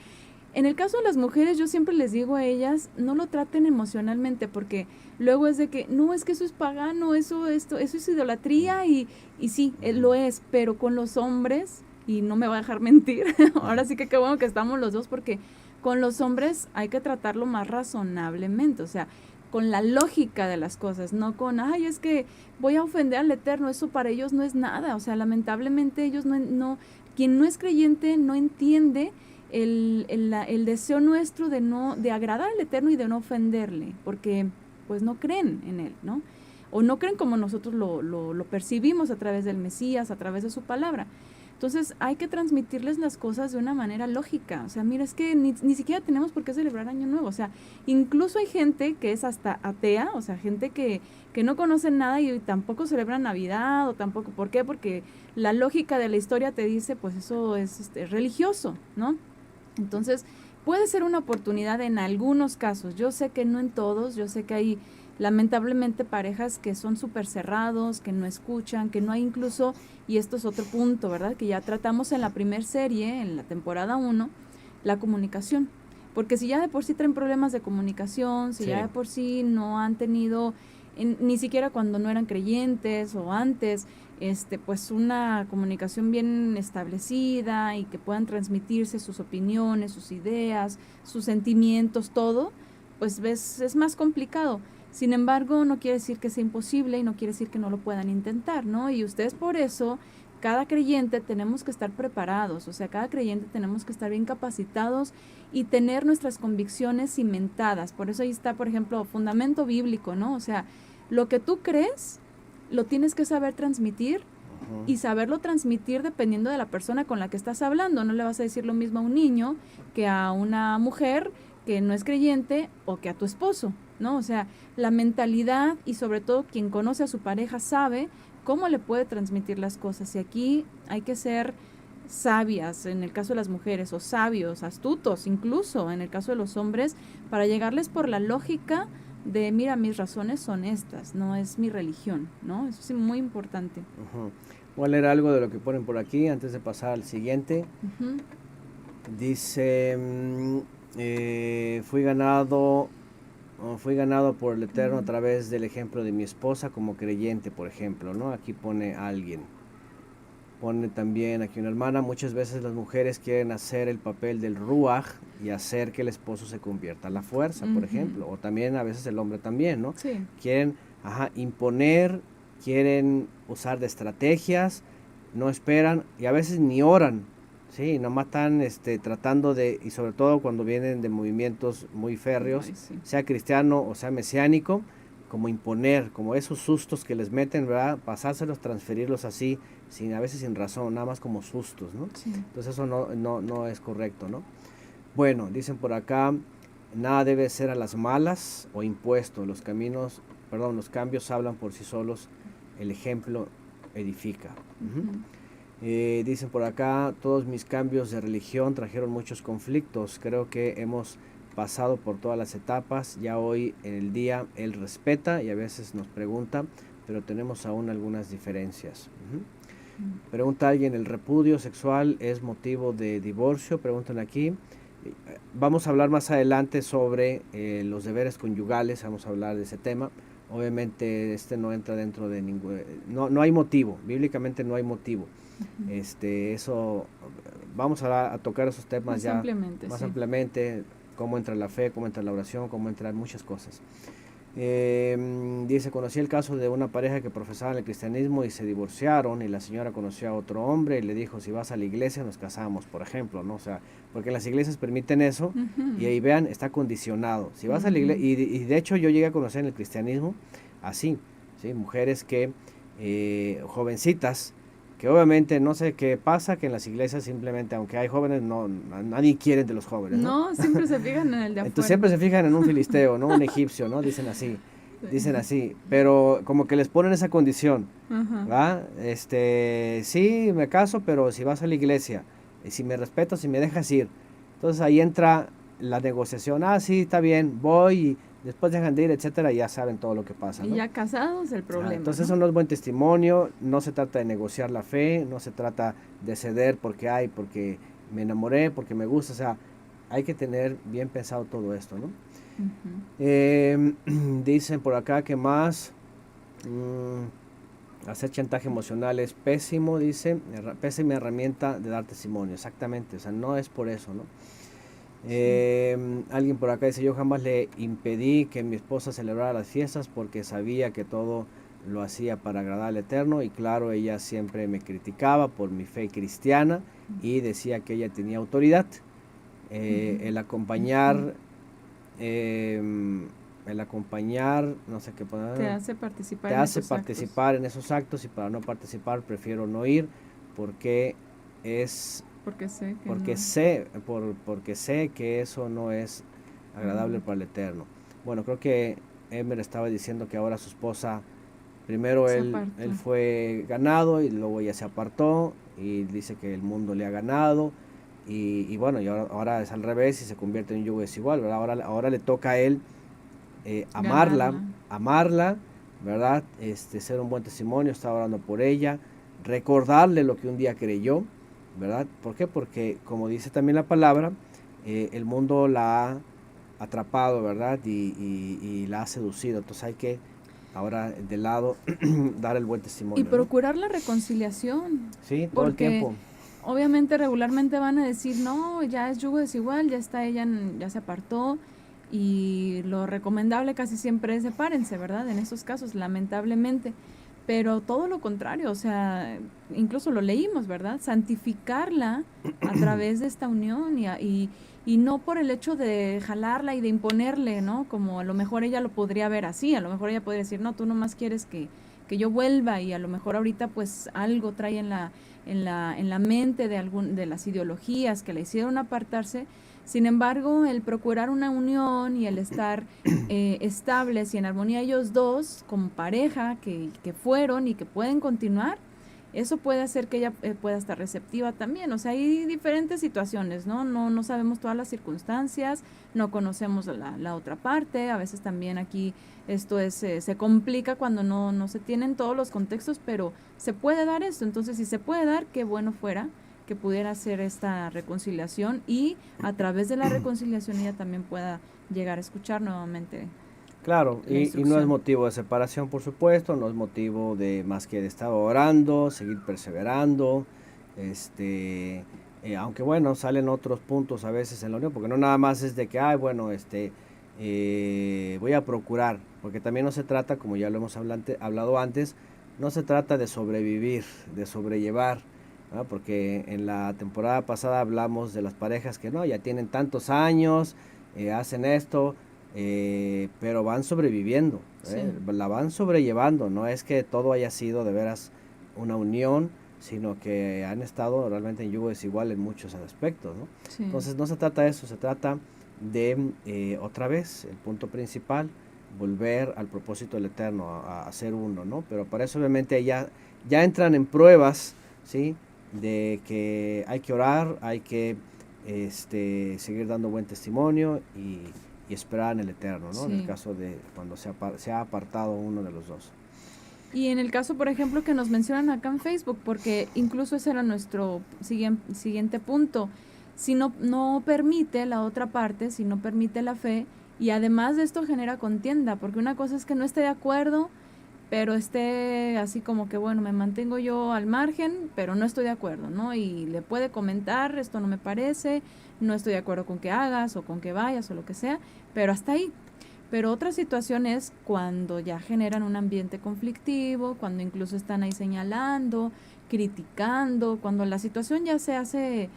En el caso de las mujeres, yo siempre les digo a ellas, no lo traten emocionalmente, porque luego es de que, no, es que eso es pagano, eso es idolatría, y sí, lo es, pero con los hombres, y no me va a dejar mentir, ahora sí que qué bueno que estamos los dos, porque con los hombres hay que tratarlo más razonablemente, o sea, con la lógica de las cosas, no con, ay, es que voy a ofender al Eterno, eso para ellos no es nada, o sea, lamentablemente ellos quien no es creyente no entiende el deseo nuestro de agradar al Eterno y de no ofenderle, porque pues no creen en él, ¿no? O no creen como nosotros lo percibimos a través del Mesías, a través de su palabra. Entonces hay que transmitirles las cosas de una manera lógica. O sea, mira, es que ni siquiera tenemos por qué celebrar Año Nuevo. O sea, incluso hay gente que es hasta atea, o sea, gente que no conoce nada y tampoco celebra Navidad, o tampoco, ¿por qué? Porque la lógica de la historia te dice, pues eso es religioso, ¿no? Entonces, puede ser una oportunidad en algunos casos. Yo sé que no en todos, yo sé que hay lamentablemente parejas que son súper cerrados, que no escuchan, que no hay incluso, y esto es otro punto, ¿verdad? Que ya tratamos en la primer serie, en la temporada 1, la comunicación. Porque si ya de por sí traen problemas de comunicación, si ya de por sí no han tenido, ni siquiera cuando no eran creyentes o antes, pues una comunicación bien establecida y que puedan transmitirse sus opiniones, sus ideas, sus sentimientos, todo, pues es más complicado. Sin embargo, no quiere decir que sea imposible y no quiere decir que no lo puedan intentar, ¿no? Y ustedes por eso, cada creyente tenemos que estar preparados, o sea, cada creyente tenemos que estar bien capacitados y tener nuestras convicciones cimentadas. Por eso ahí está, por ejemplo, fundamento bíblico, ¿no? O sea, lo que tú crees, lo tienes que saber transmitir y saberlo transmitir dependiendo de la persona con la que estás hablando. No le vas a decir lo mismo a un niño que a una mujer que no es creyente o que a tu esposo, ¿no? O sea, la mentalidad y sobre todo quien conoce a su pareja sabe cómo le puede transmitir las cosas. Y aquí hay que ser sabias en el caso de las mujeres, o sabios, astutos incluso en el caso de los hombres, para llegarles por la lógica de, mira, mis razones son estas, no es mi religión, ¿no? Eso es muy importante. Voy a leer algo de lo que ponen por aquí antes de pasar al siguiente. Dice, fui ganado por el Eterno a través del ejemplo de mi esposa como creyente, por ejemplo, ¿no? Aquí pone alguien. Pone también aquí una hermana, muchas veces las mujeres quieren hacer el papel del ruaj y hacer que el esposo se convierta a la fuerza, por ejemplo, o también a veces el hombre también, ¿no? Sí. Quieren imponer, quieren usar de estrategias, no esperan y a veces ni oran, sí, nomás están tratando de, y sobre todo cuando vienen de movimientos muy férreos, sea cristiano o sea mesiánico, como imponer, como esos sustos que les meten, ¿verdad? Pasárselos, transferirlos así, a veces sin razón, nada más como sustos, ¿no? Sí. Entonces eso no es correcto, ¿no? Bueno, dicen por acá, nada debe ser a las malas o impuesto, los cambios hablan por sí solos, el ejemplo edifica. Dicen por acá, todos mis cambios de religión trajeron muchos conflictos, creo que hemos pasado por todas las etapas, ya hoy en el día él respeta y a veces nos pregunta, pero tenemos aún algunas diferencias. Pregunta alguien, ¿el repudio sexual es motivo de divorcio? Preguntan aquí. Vamos a hablar más adelante sobre los deberes conyugales, vamos a hablar de ese tema. Obviamente no entra dentro de ningún... No hay motivo, bíblicamente no hay motivo. Eso, vamos a tocar esos temas más ampliamente, cómo entra la fe, cómo entra la oración, cómo entran muchas cosas. Dice, conocí el caso de una pareja que profesaba el cristianismo y se divorciaron y la señora conoció a otro hombre y le dijo, si vas a la iglesia nos casamos, por ejemplo, ¿no? O sea, porque las iglesias permiten eso y ahí vean, está condicionado. Si vas a la iglesia, y de hecho yo llegué a conocer en el cristianismo así, ¿sí? Mujeres que, jovencitas, que obviamente no sé qué pasa, que en las iglesias simplemente, aunque hay jóvenes, nadie quiere de los jóvenes, ¿no? No, siempre se fijan en el de Entonces afuera. siempre se fijan en un filisteo, ¿no? Un egipcio, ¿no? Dicen así, pero como que les ponen esa condición, Ajá. ¿va? Sí, me caso, pero si vas a la iglesia, y si me respetas, si me dejas ir. Entonces ahí entra la negociación, sí, está bien, voy, y después dejan de ir, etcétera, y ya saben todo lo que pasa, Y ¿no? ya casados, el problema. Entonces ¿no? eso no es buen testimonio, no se trata de negociar la fe, no se trata de ceder porque me enamoré, porque me gusta, o sea, hay que tener bien pensado todo esto, ¿no? Dicen por acá que más hacer chantaje emocional es pésimo, dice, pésima herramienta de dar testimonio, exactamente, o sea, no es por eso, ¿no? Alguien por acá dice, yo jamás le impedí que mi esposa celebrara las fiestas porque sabía que todo lo hacía para agradar al Eterno, y claro, ella siempre me criticaba por mi fe cristiana y decía que ella tenía autoridad. El acompañar, no sé qué poner, Te hace participar te en hace esos participar en esos actos, y para no participar prefiero no ir porque es actos. porque sé que eso no es agradable para el Eterno. Bueno, creo que Emer estaba diciendo que ahora su esposa, primero él fue ganado y luego ella se apartó, y dice que el mundo le ha ganado, y bueno, y ahora es al revés y se convierte en un yugo desigual, ¿verdad? Ahora le toca a él amarla, ¿verdad? Ser un buen testimonio, estar orando por ella, recordarle lo que un día creyó, ¿verdad? ¿Por qué? Porque, como dice también la palabra, el mundo la ha atrapado, ¿verdad? Y la ha seducido. Entonces hay que ahora de lado dar el buen testimonio. Y procurar la reconciliación. Sí, todo el tiempo. Obviamente regularmente van a decir, no, ya es yugo desigual, ya está ella, ya se apartó, y lo recomendable casi siempre es sepárense, ¿verdad? En esos casos, lamentablemente. Pero todo lo contrario, o sea, incluso lo leímos, ¿verdad? Santificarla a través de esta unión y no por el hecho de jalarla y de imponerle, ¿no? Como a lo mejor ella lo podría ver así, a lo mejor ella podría decir, no, tú nomás quieres que yo vuelva, y a lo mejor ahorita pues algo trae en la mente de las ideologías que le hicieron apartarse. Sin embargo, el procurar una unión y el estar estables y en armonía ellos dos como pareja que fueron y que pueden continuar, eso puede hacer que ella pueda estar receptiva también. O sea, hay diferentes situaciones, ¿no? No sabemos todas las circunstancias, no conocemos la otra parte. A veces también aquí esto se complica cuando no se tienen todos los contextos, pero se puede dar esto. Entonces, si se puede dar, qué bueno fuera que pudiera hacer esta reconciliación, y a través de la reconciliación ella también pueda llegar a escuchar nuevamente. Claro, y no es motivo de separación, por supuesto, no es motivo de más que de estar orando, seguir perseverando, aunque bueno, salen otros puntos a veces en la unión, porque no nada más es de que, voy a procurar, porque también no se trata, como ya lo hemos hablado antes, no se trata de sobrevivir, de sobrellevar, ¿no? Porque en la temporada pasada hablamos de las parejas que no, ya tienen tantos años, hacen esto, pero van sobreviviendo, la van sobrellevando, no es que todo haya sido de veras una unión, sino que han estado realmente en yugo desigual en muchos aspectos, ¿no? Sí. Entonces no se trata de eso, se trata de otra vez, el punto principal, volver al propósito del Eterno, a ser uno, ¿no? Pero para eso obviamente ya entran en pruebas, ¿sí? De que hay que orar, hay que seguir dando buen testimonio y esperar en el Eterno, ¿no? Sí. En el caso de cuando se ha apartado uno de los dos. Y en el caso, por ejemplo, que nos mencionan acá en Facebook, porque incluso ese era nuestro siguiente punto, si no permite la otra parte, si no permite la fe, y además de esto genera contienda, porque una cosa es que no esté de acuerdo, pero esté así como que, bueno, me mantengo yo al margen, pero no estoy de acuerdo, ¿no? Y le puede comentar, esto no me parece, no estoy de acuerdo con que hagas o con que vayas o lo que sea, pero hasta ahí. Pero otra situación es cuando ya generan un ambiente conflictivo, cuando incluso están ahí señalando, criticando, cuando la situación ya se hace,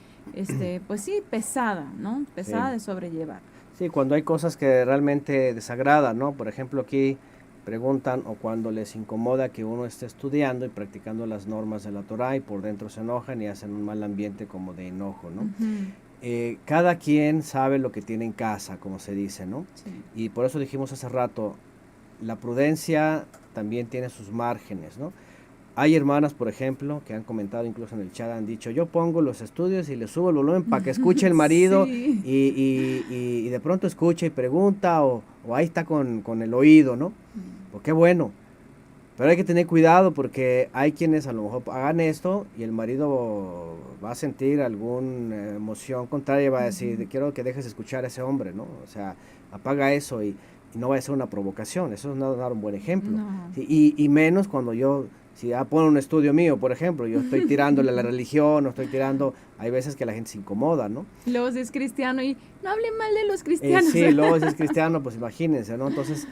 pues sí, pesada, ¿no? Pesada de sobrellevar. Sí, cuando hay cosas que realmente desagradan, ¿no? Por ejemplo, aquí preguntan o cuando les incomoda que uno esté estudiando y practicando las normas de la Torah y por dentro se enojan y hacen un mal ambiente como de enojo, ¿no? Cada quien sabe lo que tiene en casa, como se dice, ¿no? Sí. Y por eso dijimos hace rato, la prudencia también tiene sus márgenes, ¿no? Hay hermanas, por ejemplo, que han comentado incluso en el chat, han dicho, yo pongo los estudios y le subo el volumen para que escuche el marido Sí. y de pronto escucha y pregunta o ahí está con el oído, ¿no? Pues qué bueno. Pero hay que tener cuidado porque hay quienes a lo mejor hagan esto y el marido va a sentir alguna emoción contraria y va a decir, quiero que dejes de escuchar a ese hombre, ¿no? O sea, apaga eso y no va a ser una provocación, eso es no dar un buen ejemplo. No. Y menos cuando yo, si pone un estudio mío, por ejemplo, yo estoy tirándole a la religión, o estoy tirando, hay veces que la gente se incomoda, ¿no? Luego si es cristiano y no hable mal de los cristianos. Sí, luego si es cristiano, pues imagínense, ¿no? Entonces,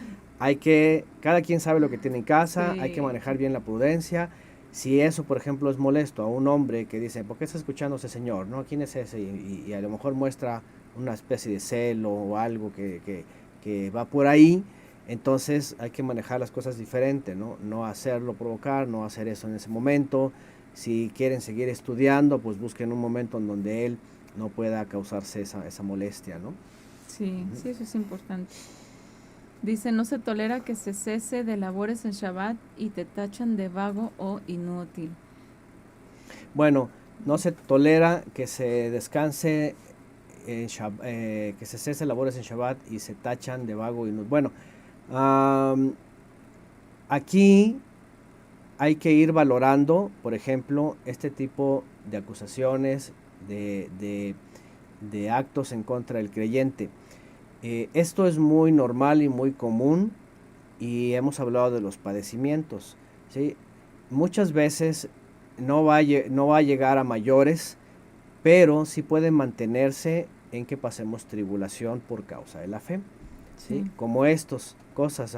cada quien sabe lo que tiene en casa, Sí. hay que manejar bien la prudencia. Si eso, por ejemplo, es molesto a un hombre que dice, ¿por qué está escuchando a ese señor? ¿No? ¿Quién es ese? Y a lo mejor muestra una especie de celo o algo que va por ahí, entonces hay que manejar las cosas diferente, ¿no? No hacerlo provocar, no hacer eso en ese momento. Si quieren seguir estudiando, pues busquen un momento en donde él no pueda causarse esa molestia, ¿no? Sí, sí, eso es importante. Dice, no se tolera que se cese de labores en Shabbat y te tachan de vago o inútil. Bueno, no se tolera que se descanse, que se cese labores en Shabbat y se tachan de vago y inútil. Bueno, aquí hay que ir valorando, por ejemplo, este tipo de acusaciones, de actos en contra del creyente. Esto es muy normal y muy común y hemos hablado de los padecimientos, ¿sí? Muchas veces no va a llegar a mayores, pero sí puede mantenerse en que pasemos tribulación por causa de la fe, ¿sí? Como estas cosas,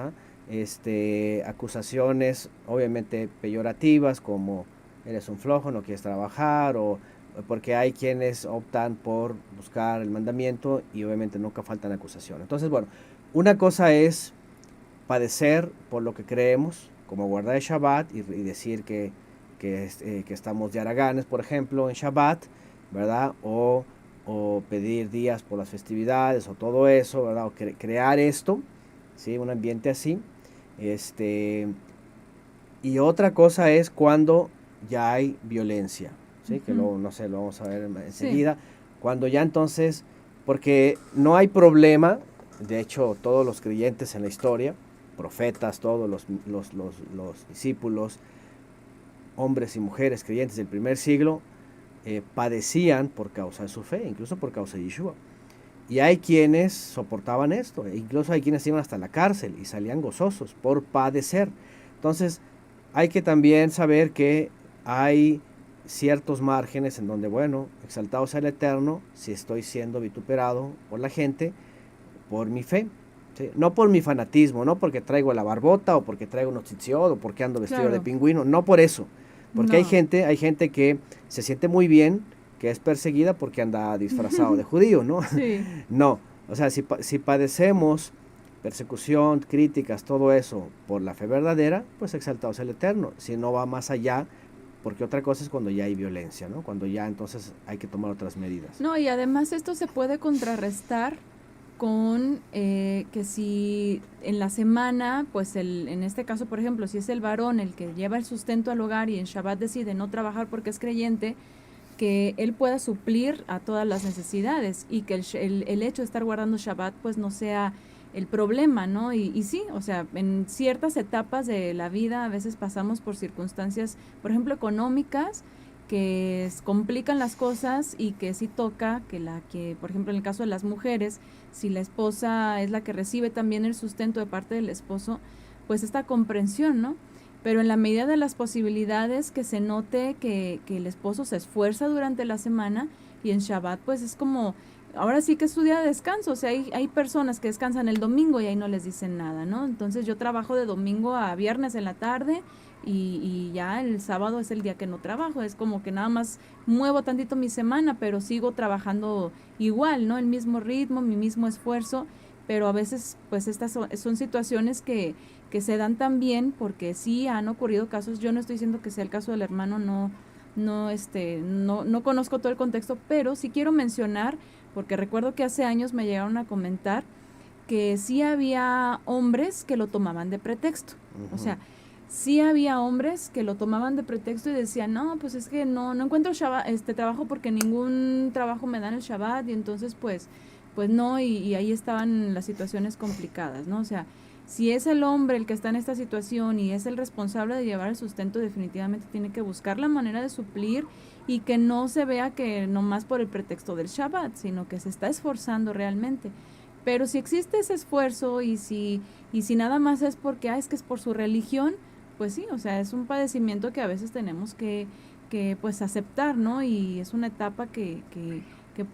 acusaciones obviamente peyorativas como eres un flojo, no quieres trabajar, o porque hay quienes optan por buscar el mandamiento y obviamente nunca faltan acusaciones. Entonces, bueno, una cosa es padecer por lo que creemos, como guardar el Shabbat y decir que estamos de haraganes, por ejemplo, en Shabbat, ¿verdad? O pedir días por las festividades o todo eso, ¿verdad? O crear esto, ¿sí? Un ambiente así. Y otra cosa es cuando ya hay violencia, ¿sí? Que luego, no sé, lo vamos a ver enseguida. Sí. Cuando ya entonces, porque no hay problema, de hecho todos los creyentes en la historia, profetas, todos los discípulos, hombres y mujeres creyentes del primer siglo, padecían por causa de su fe, incluso por causa de Yeshua. Y hay quienes soportaban esto, incluso hay quienes iban hasta la cárcel y salían gozosos por padecer. Entonces, hay que también saber que hay ciertos márgenes en donde, bueno, exaltado sea el Eterno, si estoy siendo vituperado por la gente, por mi fe, ¿sí? No por mi fanatismo, no porque traigo la barbota o porque traigo unos tzitziot o porque ando vestido de pingüino, no por eso, porque hay gente que se siente muy bien, que es perseguida porque anda disfrazado de judío, ¿no? Sí. No, o sea, si padecemos persecución, críticas, todo eso por la fe verdadera, pues exaltado sea el Eterno, si no va más allá, porque otra cosa es cuando ya hay violencia, ¿no? Cuando ya entonces hay que tomar otras medidas. No, y además esto se puede contrarrestar con que si en la semana, pues en este caso, por ejemplo, si es el varón el que lleva el sustento al hogar y en Shabbat decide no trabajar porque es creyente, que él pueda suplir a todas las necesidades y que el hecho de estar guardando Shabbat pues no sea el problema, ¿no? Y sí, o sea, en ciertas etapas de la vida a veces pasamos por circunstancias, por ejemplo, económicas, que complican las cosas y que sí toca que, por ejemplo, en el caso de las mujeres, si la esposa es la que recibe también el sustento de parte del esposo, pues esta comprensión, ¿no? Pero en la medida de las posibilidades que se note que el esposo se esfuerza durante la semana y en Shabbat pues es como, ahora sí que es su día de descanso, o sea, hay personas que descansan el domingo y ahí no les dicen nada, ¿no? Entonces yo trabajo de domingo a viernes en la tarde y ya el sábado es el día que no trabajo, es como que nada más muevo tantito mi semana, pero sigo trabajando igual, ¿no? El mismo ritmo, mi mismo esfuerzo, pero a veces pues estas son situaciones que se dan también porque sí han ocurrido casos. Yo no estoy diciendo que sea el caso del hermano, no conozco todo el contexto, pero sí quiero mencionar, porque recuerdo que hace años me llegaron a comentar que sí había hombres que lo tomaban de pretexto. O sea, sí había hombres que lo tomaban de pretexto y decían, no, pues es que no encuentro trabajo porque ningún trabajo me da en el Shabbat, y entonces pues no, y ahí estaban las situaciones complicadas, ¿no? O sea, si es el hombre el que está en esta situación y es el responsable de llevar el sustento, definitivamente tiene que buscar la manera de suplir y que no se vea que nomás por el pretexto del Shabbat, sino que se está esforzando realmente. Pero si existe ese esfuerzo y si nada más es porque, es que es por su religión, pues sí, o sea, es un padecimiento que a veces tenemos que pues aceptar, ¿no? Y es una etapa que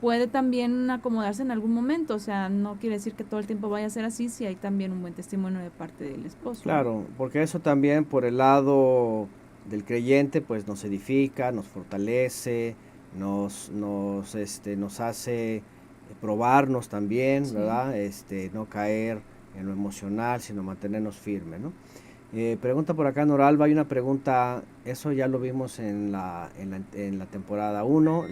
puede también acomodarse en algún momento, o sea, no quiere decir que todo el tiempo vaya a ser así, si hay también un buen testimonio de parte del esposo. Claro, porque eso también por el lado del creyente pues nos edifica, nos fortalece, nos hace probarnos también, sí, ¿verdad? No caer en lo emocional, sino mantenernos firmes, ¿no? Pregunta por acá Noralba, hay una pregunta, eso ya lo vimos en la temporada 1,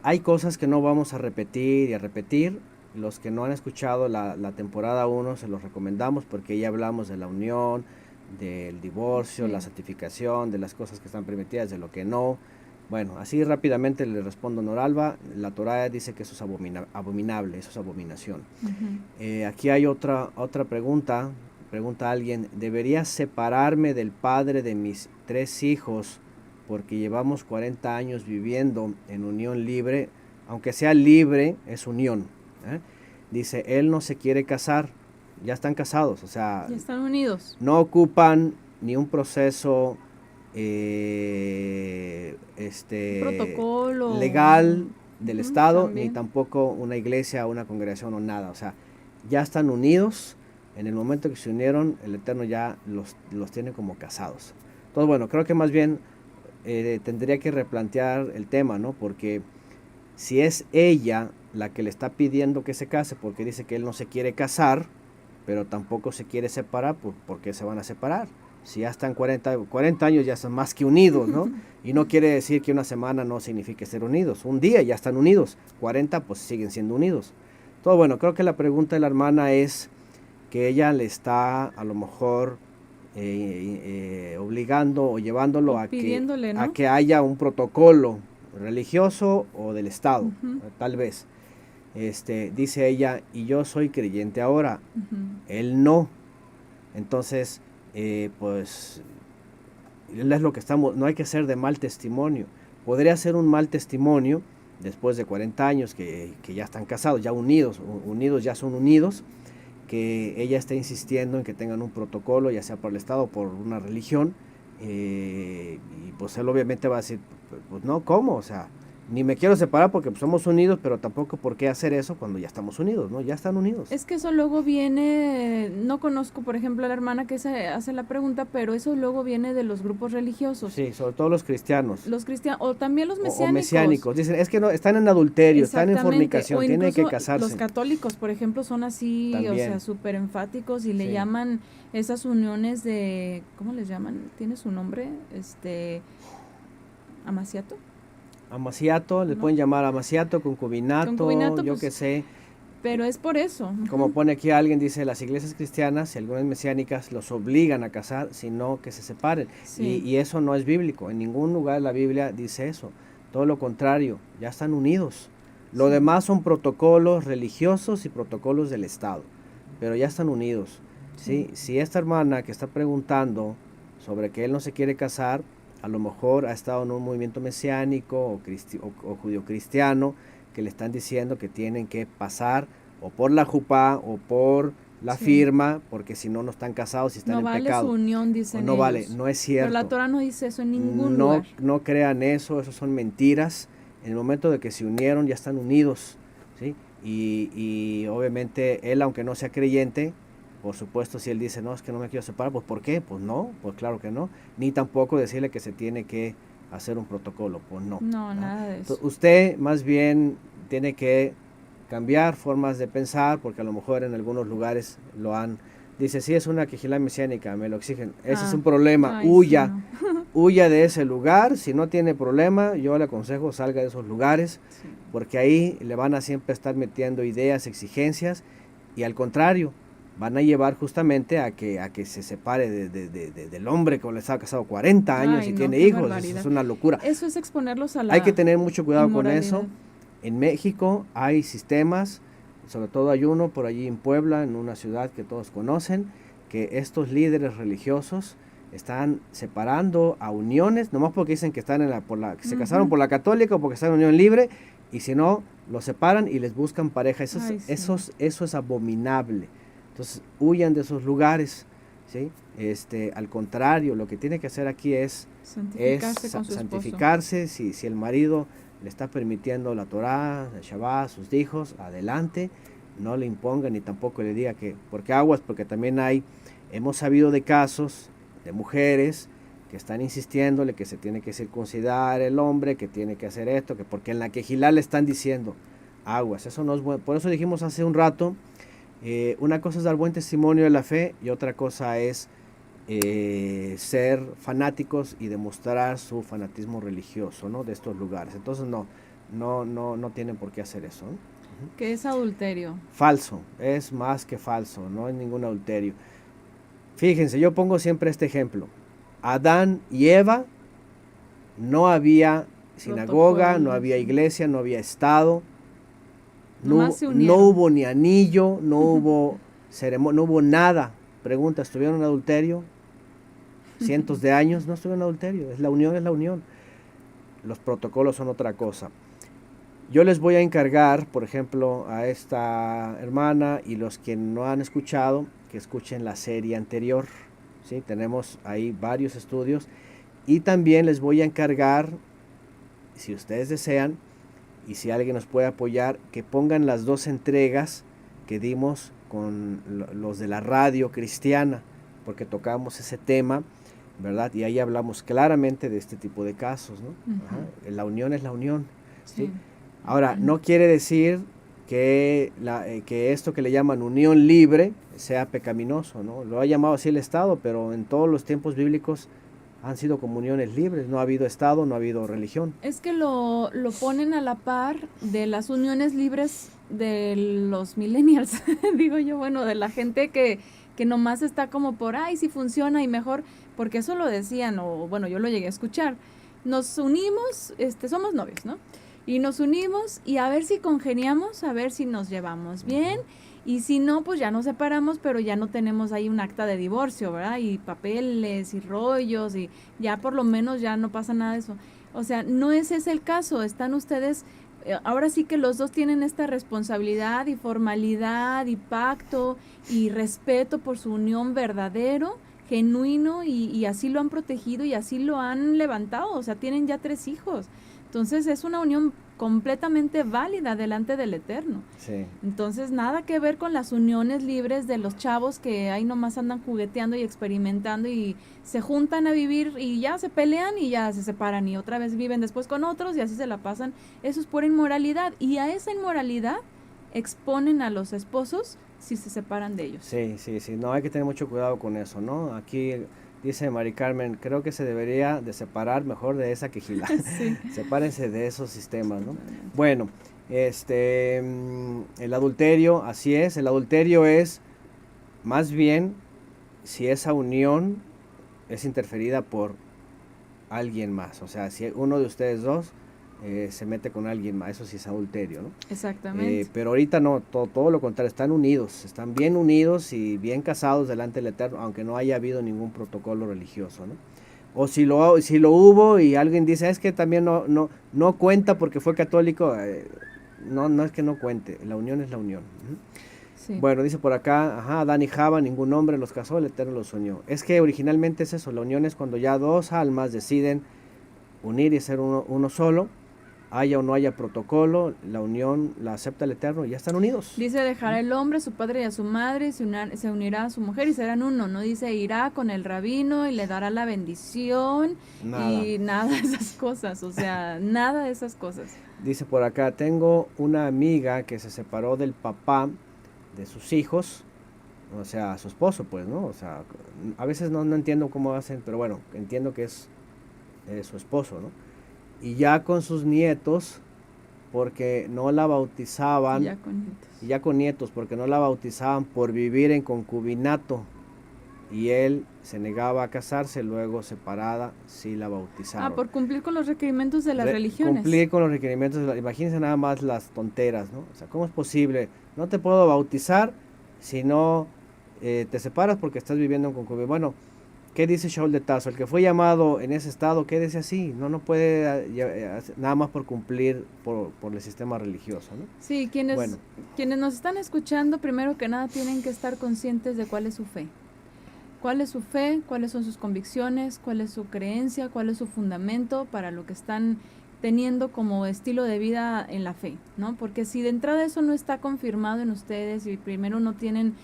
hay cosas que no vamos a repetir y a repetir. Los que no han escuchado la temporada 1 se los recomendamos porque ya hablamos de la unión, del divorcio, sí, la santificación, de las cosas que están permitidas, de lo que no. Bueno, así rápidamente le respondo Noralba, la Torá dice que eso es abominable, eso es abominación. Aquí hay otra pregunta alguien, ¿debería separarme del padre de mis 3 hijos porque llevamos 40 años viviendo en unión libre? Aunque sea libre, es unión. Dice, él no se quiere casar, ya están casados, o sea, ya están unidos. No ocupan ni un proceso protocolo legal del Estado, también, ni tampoco una iglesia, una congregación o nada, o sea, ya están unidos. En el momento que se unieron, el Eterno ya los tiene como casados. Entonces, bueno, creo que más bien tendría que replantear el tema, ¿no? Porque si es ella la que le está pidiendo que se case, porque dice que él no se quiere casar, pero tampoco se quiere separar, ¿por qué se van a separar? Si ya están 40 años, ya están más que unidos, ¿no? Y no quiere decir que una semana no signifique ser unidos. Un día ya están unidos, 40 pues siguen siendo unidos. Todo bueno, creo que la pregunta de la hermana es que ella le está a lo mejor obligando o llevándolo o a ¿no? que haya un protocolo religioso o del Estado, tal vez. Dice ella, y yo soy creyente ahora, él no. Entonces, pues, es lo que no hay que ser de mal testimonio. Podría ser un mal testimonio después de 40 años que ya están casados, ya unidos ya son unidos, que ella está insistiendo en que tengan un protocolo, ya sea por el Estado o por una religión, y pues él obviamente va a decir, pues no, ¿cómo? O sea, ni me quiero separar porque pues, somos unidos, pero tampoco por qué hacer eso cuando ya estamos unidos, ¿no? Ya están unidos. Es que eso luego viene, no conozco, por ejemplo, a la hermana que hace la pregunta, pero eso luego viene de los grupos religiosos. Sí, sobre todo los cristianos. Los cristianos, o también los mesiánicos. O mesiánicos. Dicen, es que no, están en adulterio, están en fornicación, tienen que casarse. Los católicos, por ejemplo, son así, también, o sea, súper enfáticos y le llaman esas uniones de, ¿cómo les llaman? ¿Tiene su nombre? ¿Amaciato? Amaciato, le pueden llamar amaciato, concubinato, yo pues, qué sé. Pero es por eso. Como pone aquí alguien, dice, las iglesias cristianas y algunas mesiánicas los obligan a casar, sino que se separen. Sí. Y eso no es bíblico, en ningún lugar de la Biblia dice eso. Todo lo contrario, ya están unidos. Lo demás son protocolos religiosos y protocolos del Estado, pero ya están unidos. ¿sí? Si esta hermana que está preguntando sobre que él no se quiere casar, a lo mejor ha estado en un movimiento mesiánico o judío-cristiano que le están diciendo que tienen que pasar o por la jupá o por la firma, porque si no, no están casados y están en pecado. No vale su unión, dicen no ellos. Vale, no es cierto. Pero la Torah no dice eso en ningún lugar. No crean eso son mentiras. En el momento de que se unieron, ya están unidos, ¿sí? Y obviamente él, aunque no sea creyente, por supuesto, si él dice, no, es que no me quiero separar, pues ¿por qué? Pues no, pues claro que no. Ni tampoco decirle que se tiene que hacer un protocolo, pues no. No, nada de eso. Usted más bien tiene que cambiar formas de pensar, porque a lo mejor en algunos lugares dice, sí, es una quejilá mesiánica, me lo exigen, ese es un problema, huya, sí, no. huya de ese lugar, si no tiene problema, yo le aconsejo salga de esos lugares, Sí. porque ahí le van a siempre estar metiendo ideas, exigencias, y al contrario, van a llevar justamente a que se separe del hombre con el que estaba casado 40 años Ay, y no, tiene qué hijos, eso barbaridad. es una locura. Eso es exponerlos a la Hay que tener mucho cuidado con inmoralidad. eso. En México hay sistemas, sobre todo hay uno por allí en Puebla, en una ciudad que todos conocen, que estos líderes religiosos están separando a uniones, nomás porque dicen que están que se casaron por la católica o porque están en unión libre, y si no, los separan y les buscan pareja. Eso es abominable. Entonces, huyan de esos lugares, ¿sí? Al contrario, lo que tiene que hacer aquí es santificarse. Si el marido le está permitiendo la Torá, el Shabbat, sus hijos, adelante, no le imponga ni tampoco le diga porque aguas, porque también hemos sabido de casos de mujeres que están insistiéndole que se tiene que circuncidar el hombre, que tiene que hacer esto, que porque en la quejilá le están diciendo, aguas, eso no es bueno. Por eso dijimos hace un rato, una cosa es dar buen testimonio de la fe y otra cosa es ser fanáticos y demostrar su fanatismo religioso, ¿no? De estos lugares. Entonces no tienen por qué hacer eso, ¿no? ¿Qué es adulterio? Falso, es más que falso, no es ningún adulterio. Fíjense, yo pongo siempre este ejemplo. Adán y Eva, no había sinagoga, no había iglesia, no había estado, no hubo ni anillo, no hubo ceremonia, no hubo nada. Pregunta, ¿estuvieron en adulterio? Cientos de años, no estuvieron en adulterio, es la unión. Los protocolos son otra cosa. Yo les voy a encargar, por ejemplo, a esta hermana y los que no han escuchado, que escuchen la serie anterior, ¿sí? Tenemos ahí varios estudios, y también les voy a encargar, si ustedes desean, y si alguien nos puede apoyar, que pongan las 2 entregas que dimos con los de la radio cristiana, porque tocamos ese tema, ¿verdad? Y ahí hablamos claramente de este tipo de casos, ¿no? Uh-huh. La unión es la unión, ¿sí? Ahora, no quiere decir que esto que le llaman unión libre sea pecaminoso, ¿no? Lo ha llamado así el Estado, pero en todos los tiempos bíblicos han sido comuniones libres, no ha habido Estado, no ha habido religión. Es que lo ponen a la par de las uniones libres de los millennials, digo yo, bueno, de la gente que nomás está como por, ay, si funciona y mejor, porque eso lo decían, o bueno, yo lo llegué a escuchar, nos unimos, somos novios, ¿no? Y nos unimos y a ver si congeniamos, a ver si nos llevamos bien, y si no, pues ya nos separamos, pero ya no tenemos ahí un acta de divorcio, ¿verdad? Y papeles y rollos, y ya por lo menos ya no pasa nada de eso. O sea, no es ese el caso, están ustedes, ahora sí que los dos tienen esta responsabilidad y formalidad y pacto y respeto por su unión verdadero, genuino, y así lo han protegido y así lo han levantado, o sea, tienen ya 3 hijos. Entonces es una unión completamente válida delante del Eterno. Sí. Entonces nada que ver con las uniones libres de los chavos que ahí nomás andan jugueteando y experimentando y se juntan a vivir y ya se pelean y ya se separan y otra vez viven después con otros y así se la pasan. Eso es pura inmoralidad y a esa inmoralidad exponen a los esposos si se separan de ellos. Sí, no hay que tener mucho cuidado con eso, ¿no? Aquí dice Mari Carmen, creo que se debería de separar mejor de esa quejilá. Sí. Sepárense de esos sistemas, ¿no? Bueno, el adulterio, así es, el adulterio es más bien si esa unión es interferida por alguien más, o sea, si uno de ustedes dos se mete con alguien más, eso sí es adulterio, ¿no? Exactamente. Pero ahorita no, todo lo contrario, están unidos, están bien unidos y bien casados delante del Eterno, aunque no haya habido ningún protocolo religioso, ¿no? O si lo hubo y alguien dice, es que también no cuenta porque fue católico, no es que no cuente, la unión es la unión. Sí. Bueno, dice por acá, Adán y Java, ningún hombre los casó, el Eterno los unió. Es que originalmente es eso, la unión es cuando ya 2 almas deciden unir y ser uno solo, haya o no haya protocolo, la unión la acepta el Eterno y ya están unidos. Dice, dejará el hombre a su padre y a su madre, se unirá a su mujer y serán uno, no dice, irá con el rabino y le dará la bendición y nada de esas cosas, o sea, nada de esas cosas. Dice por acá, tengo una amiga que se separó del papá de sus hijos, o sea, su esposo, pues, ¿no? O sea, a veces no entiendo cómo hacen, pero bueno, entiendo que es su esposo, ¿no? Y ya con sus nietos, porque no la bautizaban, Ya con nietos. y ya con nietos, porque no la bautizaban por vivir en concubinato, y él se negaba a casarse, luego separada, sí la bautizaron. Por cumplir con los requerimientos de las religiones. Cumplir con los requerimientos, imagínense nada más las tonteras, ¿no? O sea, ¿cómo es posible? No te puedo bautizar si no te separas porque estás viviendo en concubinato. Bueno, ¿qué dice Shaul de Tarso? El que fue llamado en ese estado, quédese así, no puede nada más por cumplir por el sistema religioso, ¿no? Sí, quienes nos están escuchando, primero que nada tienen que estar conscientes de cuál es su fe. ¿Cuál es su fe? ¿Cuáles son sus convicciones? ¿Cuál es su creencia? ¿Cuál es su fundamento para lo que están teniendo como estilo de vida en la fe, ¿no? Porque si de entrada eso no está confirmado en ustedes y primero no tienen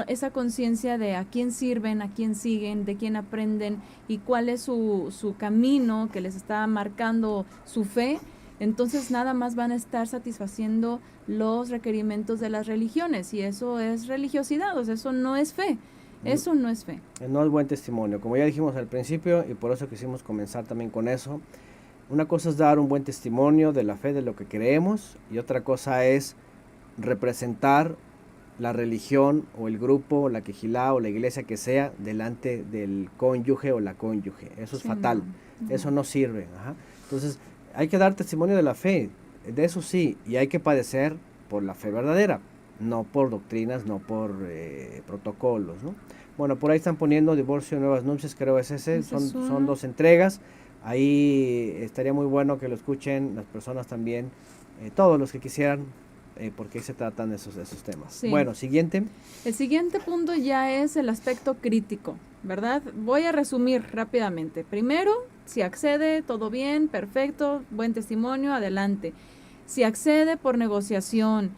esa conciencia de a quién sirven, a quién siguen, de quién aprenden y cuál es su camino que les está marcando su fe, entonces nada más van a estar satisfaciendo los requerimientos de las religiones y eso es religiosidad, o sea, eso no es fe. Eso no es fe. No es buen testimonio, como ya dijimos al principio, y por eso quisimos comenzar también con eso. Una cosa es dar un buen testimonio de la fe, de lo que creemos, y otra cosa es representar la religión o el grupo o la quejilá o la iglesia que sea delante del cónyuge o la cónyuge. Eso es fatal, eso no sirve. Ajá. Entonces hay que dar testimonio de la fe, de eso sí, y hay que padecer por la fe verdadera, no por doctrinas, no por protocolos, ¿no? Bueno, por ahí están poniendo Divorcio, Nuevas Nupcias, creo es ese, son 2 entregas. Ahí estaría muy bueno que lo escuchen las personas también, todos los que quisieran, porque ahí se tratan esos temas. Sí. Bueno, siguiente. El siguiente punto ya es el aspecto crítico, ¿verdad? Voy a resumir rápidamente. Primero, si accede, todo bien, perfecto, buen testimonio, adelante. Si accede por negociación,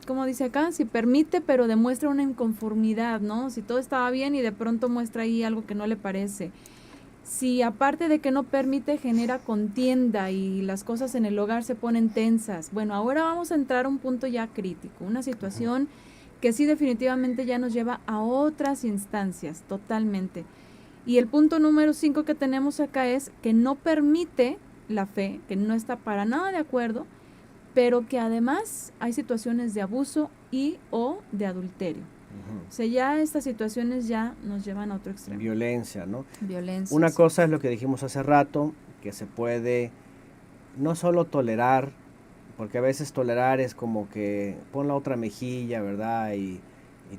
¿cómo dice acá? Si permite, pero demuestra una inconformidad, ¿no? Si todo estaba bien y de pronto muestra ahí algo que no le parece. Si aparte de que no permite, genera contienda y las cosas en el hogar se ponen tensas. Bueno, ahora vamos a entrar a un punto ya crítico, una situación que sí definitivamente ya nos lleva a otras instancias, totalmente. Y el punto número 5 que tenemos acá es que no permite la fe, que no está para nada de acuerdo, pero que además hay situaciones de abuso y o de adulterio. O sea, ya estas situaciones ya nos llevan a otro extremo. Violencia, ¿no? Violencia. Una cosa es lo que dijimos hace rato, que se puede no solo tolerar, porque a veces tolerar es como que pon la otra mejilla, ¿verdad? Y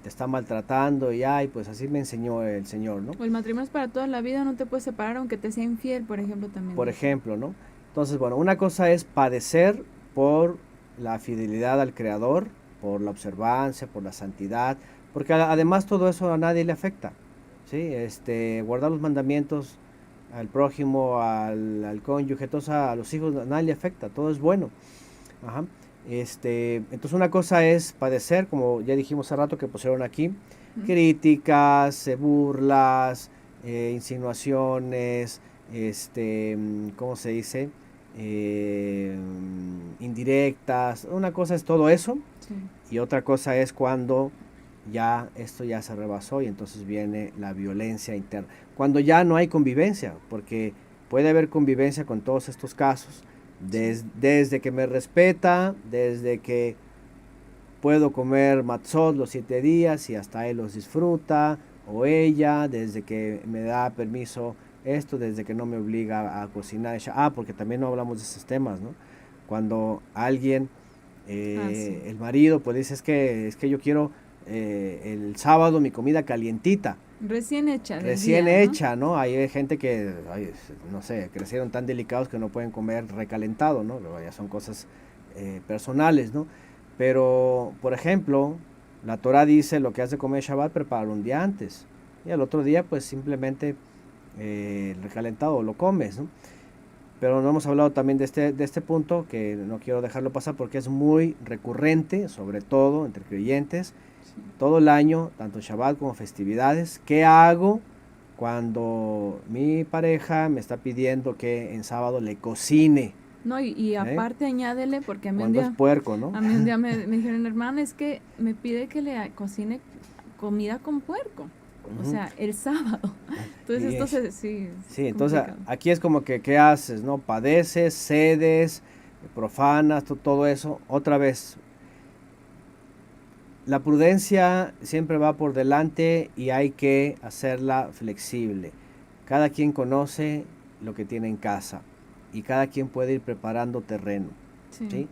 te está maltratando y ay, pues así me enseñó el Señor, ¿no? O el matrimonio es para toda la vida, no te puedes separar aunque te sea infiel, por ejemplo, también. Por ejemplo, ¿no? Entonces, bueno, una cosa es padecer por la fidelidad al Creador, por la observancia, por la santidad, porque además todo eso a nadie le afecta, ¿sí? Guardar los mandamientos al prójimo, al cónyuge, todos a los hijos, a nadie le afecta, todo es bueno. Ajá. Entonces una cosa es padecer, como ya dijimos hace rato que pusieron aquí, críticas, burlas, insinuaciones, ¿cómo se dice? Indirectas. Una cosa es todo eso, sí. Y otra cosa es cuando ya esto ya se rebasó y entonces viene la violencia interna. Cuando ya no hay convivencia, porque puede haber convivencia con todos estos casos, desde que me respeta, desde que puedo comer matzot los 7 días y hasta él los disfruta, o ella, desde que me da permiso esto, desde que no me obliga a cocinar, porque también no hablamos de esos temas, ¿no? Cuando alguien, sí. El marido, pues dice, es que yo quiero el sábado mi comida calientita. Recién hecha. Recién hecha, ¿no? Hay gente que, no sé, crecieron tan delicados que no pueden comer recalentado, ¿no? Ya son cosas personales, ¿no? Pero, por ejemplo, la Torah dice lo que has de comer Shabbat, prepáralo un día antes. Y al otro día, pues simplemente el recalentado lo comes, ¿no? Pero no hemos hablado también de este punto, que no quiero dejarlo pasar porque es muy recurrente, sobre todo entre creyentes, sí. Todo el año, tanto Shabbat como festividades. ¿Qué hago cuando mi pareja me está pidiendo que en sábado le cocine. No, y aparte añádele, porque a mí un Cuando es día, puerco, ¿no? a mí un día me dijeron, hermana, es que me pide que le cocine comida con puerco, o Ujú. sea, el sábado. Entonces Y esto es- sí Sí, es entonces complicado. aquí es como que, ¿qué haces, no? Padeces, cedes, profanas, todo eso. Otra vez, la prudencia siempre va por delante y hay que hacerla flexible. Cada quien conoce lo que tiene en casa y cada quien puede ir preparando terreno, Sí, ¿sí?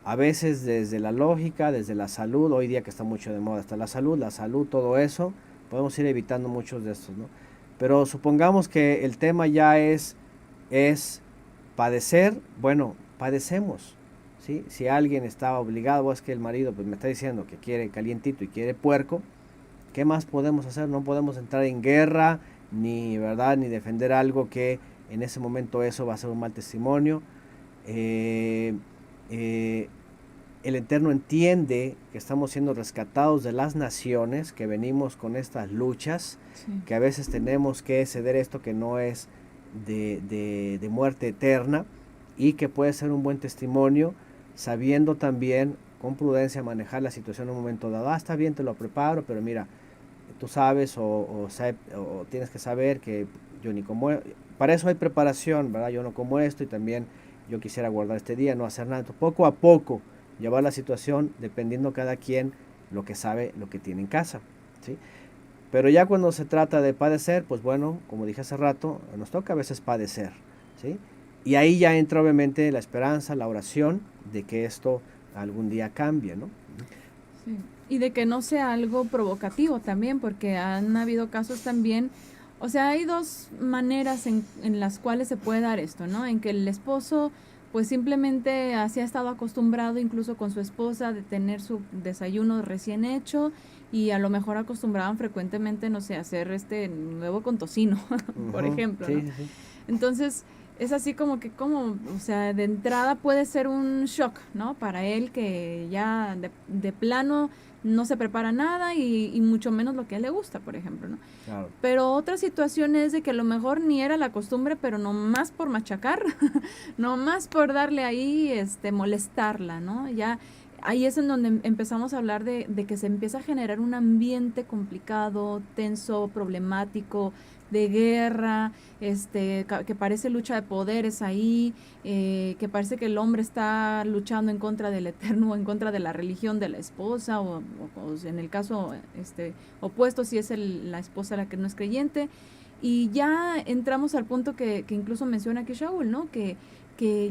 A veces desde la lógica, desde la salud, hoy día que está mucho de moda, está la salud, todo eso, podemos ir evitando muchos de estos, ¿no? Pero supongamos que el tema ya es padecer, bueno, padecemos, ¿sí? Si alguien está obligado, o es que el marido pues me está diciendo que quiere calientito y quiere puerco, ¿qué más podemos hacer? No podemos entrar en guerra, ni, ¿verdad? Ni defender algo que en ese momento eso va a ser un mal testimonio. Eh, eh, el Eterno entiende que estamos siendo rescatados de las naciones, que venimos con estas luchas, sí, que a veces tenemos que ceder esto que no es de muerte eterna y que puede ser un buen testimonio, sabiendo también con prudencia manejar la situación en un momento dado. Ah, está bien, te lo preparo, pero mira, tú sabes o tienes que saber que yo ni como, para eso hay preparación, ¿verdad? Yo no como esto y también yo quisiera guardar este día, no hacer nada. Entonces, poco a poco llevar la situación dependiendo cada quien lo que sabe, lo que tiene en casa, ¿sí? Pero ya cuando se trata de padecer, pues bueno, como dije hace rato, nos toca a veces padecer, ¿sí? Y ahí ya entra obviamente la esperanza, la oración de que esto algún día cambie, ¿no? sí. Y de que no sea algo provocativo también, porque han habido casos también, o sea, hay dos maneras en las cuales se puede dar esto, ¿no? En que el esposo pues simplemente así ha estado acostumbrado incluso con su esposa de tener su desayuno recién hecho y a lo mejor acostumbraban frecuentemente, no sé, hacer este huevo con tocino, por Ujú, ejemplo, sí, ¿no? sí, sí. Entonces, es así como que, como, o sea, de entrada puede ser un shock, ¿no? Para él que ya de plano no se prepara nada y mucho menos lo que a él le gusta, por ejemplo, ¿no? Claro. Pero otra situación es de que a lo mejor ni era la costumbre, pero nomás por machacar, nomás por darle ahí, molestarla, ¿no? Ya ahí es en donde empezamos a hablar de que se empieza a generar un ambiente complicado, tenso, problemático, de guerra, que parece lucha de poderes ahí, que parece que el hombre está luchando en contra del Eterno, o en contra de la religión de la esposa, o en el caso opuesto, si es la esposa la que no es creyente. Y ya entramos al punto que incluso menciona aquí Shaul, ¿no? Que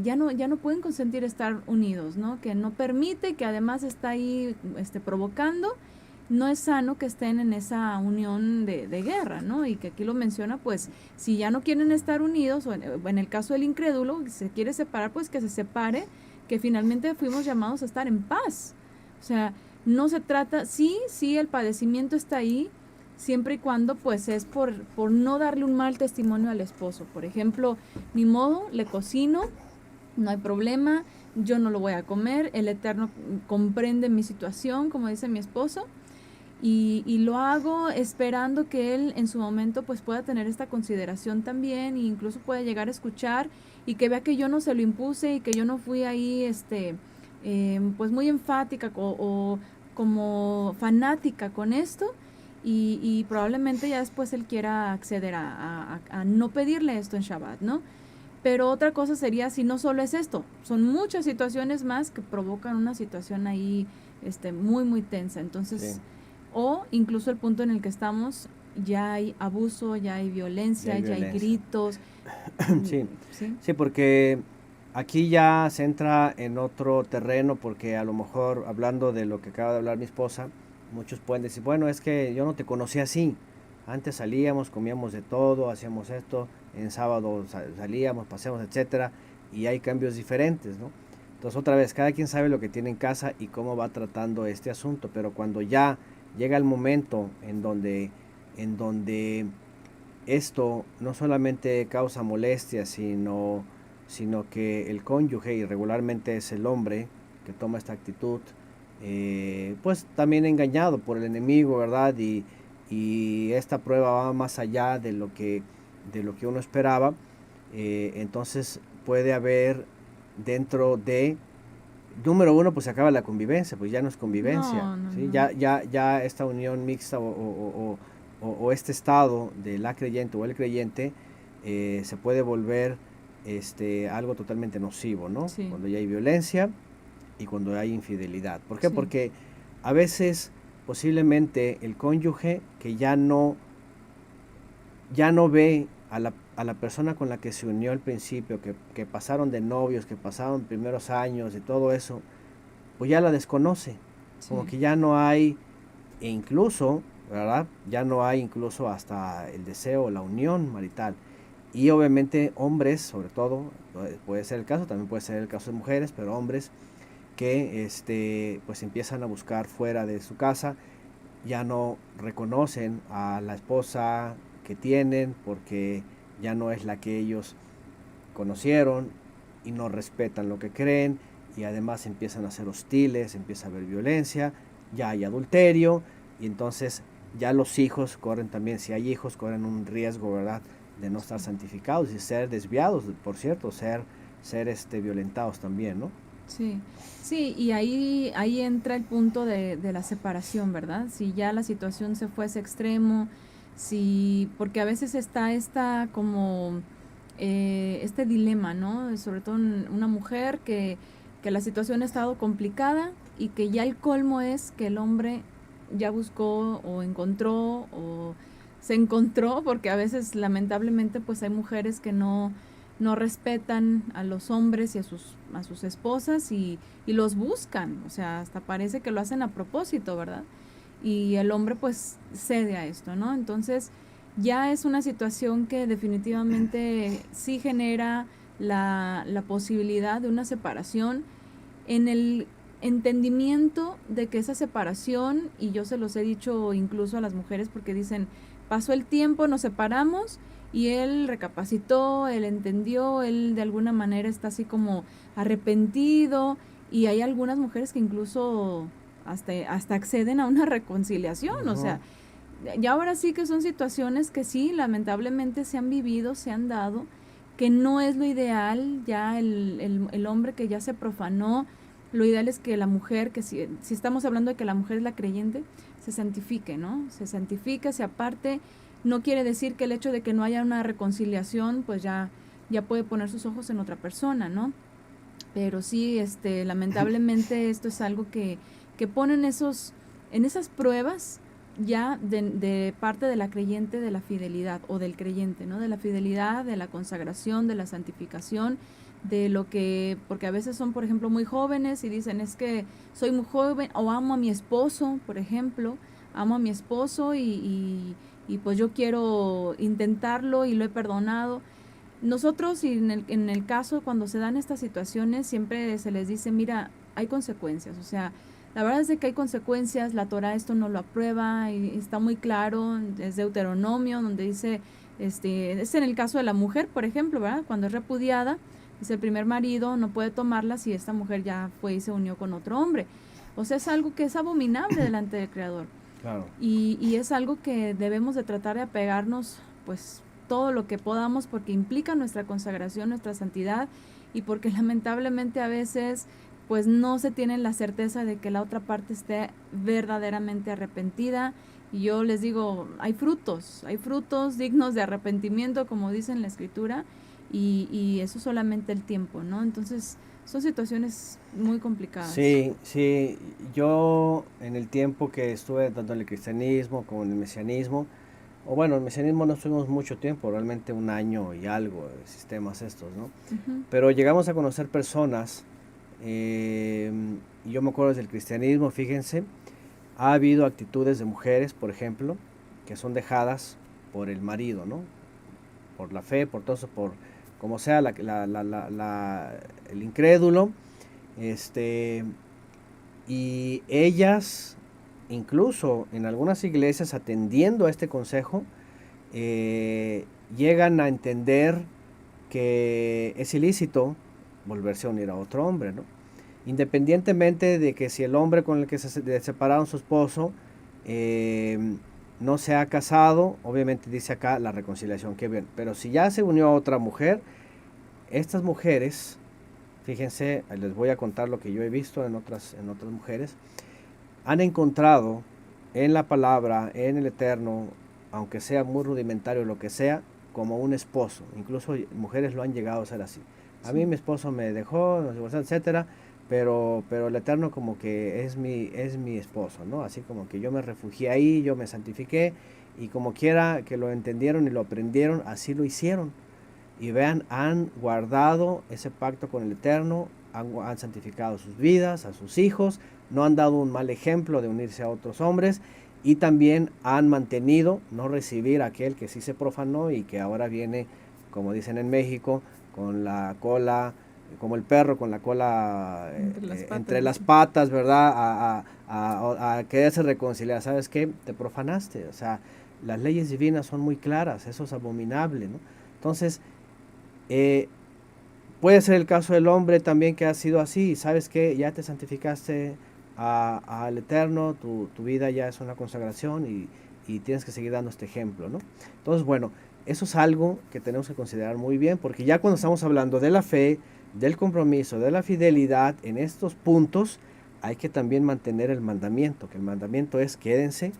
ya no pueden consentir estar unidos, ¿no? Que no permite, que además está ahí provocando. No es sano que estén en esa unión de guerra, ¿no? Y que aquí lo menciona, pues, si ya no quieren estar unidos, o en el caso del incrédulo, si se quiere separar, pues que se separe, que finalmente fuimos llamados a estar en paz. O sea, no se trata, sí, el padecimiento está ahí, siempre y cuando, pues, es por no darle un mal testimonio al esposo. Por ejemplo, ni modo, le cocino, no hay problema, yo no lo voy a comer, el Eterno comprende mi situación, como dice mi esposo, y lo hago esperando que él en su momento pues pueda tener esta consideración también e incluso pueda llegar a escuchar y que vea que yo no se lo impuse y que yo no fui ahí pues muy enfática o como fanática con esto y probablemente ya después él quiera acceder a no pedirle esto en Shabbat, ¿no? Pero otra cosa sería si no solo es esto, son muchas situaciones más que provocan una situación ahí muy muy tensa. Entonces, Sí, o incluso el punto en el que estamos, ya hay abuso, ya hay ya violencia, hay ya hay violencia. gritos. Sí, ¿Sí? sí, porque aquí ya se entra en otro terreno, porque a lo mejor hablando de lo que acaba de hablar mi esposa, muchos pueden decir, bueno, es que yo no te conocí así. Antes salíamos, comíamos de todo, hacíamos esto, en sábado salíamos, paseamos, etcétera, y hay cambios diferentes, ¿no? Entonces, otra vez, cada quien sabe lo que tiene en casa y cómo va tratando este asunto, pero cuando ya llega el momento en donde esto no solamente causa molestia, sino que el cónyuge, y regularmente es el hombre que toma esta actitud, pues también engañado por el enemigo, ¿verdad? y esta prueba va más allá de lo que uno esperaba, entonces puede haber dentro de, número uno, pues se acaba la convivencia, pues ya no es convivencia, No, no, ¿sí? no. Ya esta unión mixta o este estado de la creyente o el creyente se puede volver algo totalmente nocivo, ¿no? Sí, Cuando ya hay violencia y cuando hay infidelidad. ¿Por qué? sí, Porque a veces posiblemente el cónyuge que ya no ve a la persona con la que se unió al principio, que pasaron de novios, que pasaron primeros años y todo eso, pues ya la desconoce, como sí, que ya no hay, e incluso, ¿verdad? Ya no hay incluso hasta el deseo, la unión marital. Y obviamente hombres, sobre todo, puede ser el caso, también puede ser el caso de mujeres, pero hombres que pues empiezan a buscar fuera de su casa, ya no reconocen a la esposa que tienen porque ya no es la que ellos conocieron y no respetan lo que creen y además empiezan a ser hostiles, empieza a haber violencia, ya hay adulterio y entonces ya los hijos corren también, si hay hijos, corren un riesgo, ¿verdad?, de no estar santificados y ser desviados, por cierto, ser violentados también, ¿no? sí, sí, y ahí entra el punto de la separación, ¿verdad? Si ya la situación se fue a ese extremo, si, porque a veces está esta como este dilema, ¿no? Sobre todo en una mujer que la situación ha estado complicada y que ya el colmo es que el hombre ya buscó o encontró o se encontró, porque a veces lamentablemente pues hay mujeres que no respetan a los hombres y a sus esposas y los buscan, o sea, hasta parece que lo hacen a propósito, ¿verdad? Y el hombre pues cede a esto, ¿no? Entonces ya es una situación que definitivamente sí genera la posibilidad de una separación en el entendimiento de que esa separación, y yo se los he dicho incluso a las mujeres porque dicen, pasó el tiempo, nos separamos y él recapacitó, él entendió, él de alguna manera está así como arrepentido y hay algunas mujeres que incluso hasta acceden a una reconciliación, o sea, Ujú. y ahora sí que son situaciones que sí, lamentablemente se han vivido, se han dado, que no es lo ideal, ya el hombre que ya se profanó, lo ideal es que la mujer, que si estamos hablando de que la mujer es la creyente, se santifique, ¿no? Se santifique, se aparte, no quiere decir que el hecho de que no haya una reconciliación, pues ya puede poner sus ojos en otra persona, ¿no? Pero sí, lamentablemente esto es algo que ponen en esas pruebas ya de parte de la creyente de la fidelidad o del creyente, ¿no? De la fidelidad, de la consagración, de la santificación, de lo que, porque a veces son, por ejemplo, muy jóvenes y dicen, es que soy muy joven o amo a mi esposo, por ejemplo, amo a mi esposo y pues yo quiero intentarlo y lo he perdonado. Nosotros, y en el caso, cuando se dan estas situaciones, siempre se les dice, mira, hay consecuencias, o sea, la verdad es de que hay consecuencias, la Torah esto no lo aprueba, y está muy claro, es Deuteronomio, donde dice, es en el caso de la mujer, por ejemplo, ¿verdad? Cuando es repudiada, dice el primer marido no puede tomarla si esta mujer ya fue y se unió con otro hombre. O sea, es algo que es abominable delante del Creador. Claro. Y es algo que debemos de tratar de apegarnos, pues, todo lo que podamos porque implica nuestra consagración, nuestra santidad y porque lamentablemente a veces pues no se tiene la certeza de que la otra parte esté verdaderamente arrepentida. Y yo les digo, hay frutos dignos de arrepentimiento, como dice en la Escritura, y eso solamente el tiempo, ¿no? Entonces son situaciones muy complicadas. Sí, sí, yo en el tiempo que estuve tanto en el cristianismo como en el mesianismo, o bueno, en el mesianismo no estuvimos mucho tiempo, realmente un año y algo, de sistemas estos, ¿no? Ujú. Pero llegamos a conocer personas, y yo me acuerdo del cristianismo, fíjense, ha habido actitudes de mujeres, por ejemplo, que son dejadas por el marido, ¿no? Por la fe, por todo eso, por como sea el incrédulo, este, y ellas, incluso en algunas iglesias, atendiendo a este consejo, llegan a entender que es ilícito volverse a unir a otro hombre, ¿no? Independientemente de que si el hombre con el que se separaron su esposo no se ha casado, obviamente dice acá la reconciliación, qué bien. Pero si ya se unió a otra mujer, estas mujeres, fíjense, les voy a contar lo que yo he visto en otras mujeres, han encontrado en la palabra, en el Eterno, aunque sea muy rudimentario lo que sea, como un esposo. Incluso mujeres lo han llegado a ser así. A mí mi esposo me dejó, nos divorciamos, etcétera, pero el Eterno como que es mi esposo, ¿no? Así como que yo me refugié ahí, yo me santifiqué, y como quiera que lo entendieron y lo aprendieron, así lo hicieron. Y vean, han guardado ese pacto con el Eterno, han santificado sus vidas, a sus hijos, no han dado un mal ejemplo de unirse a otros hombres, y también han mantenido no recibir a aquel que sí se profanó y que ahora viene, como dicen en México, con la cola, como el perro con la cola entre las patas, ¿verdad? A quererse reconciliar. ¿Sabes qué? Te profanaste. O sea, las leyes divinas son muy claras, eso es abominable, ¿no? Entonces, puede ser el caso del hombre también que ha sido así. ¿Sabes qué? Ya te santificaste al Eterno, tu vida ya es una consagración, y tienes que seguir dando este ejemplo, ¿no? Entonces, bueno, eso es algo que tenemos que considerar muy bien, porque ya cuando estamos hablando de la fe, del compromiso, de la fidelidad, en estos puntos hay que también mantener el mandamiento, que el mandamiento es quédense,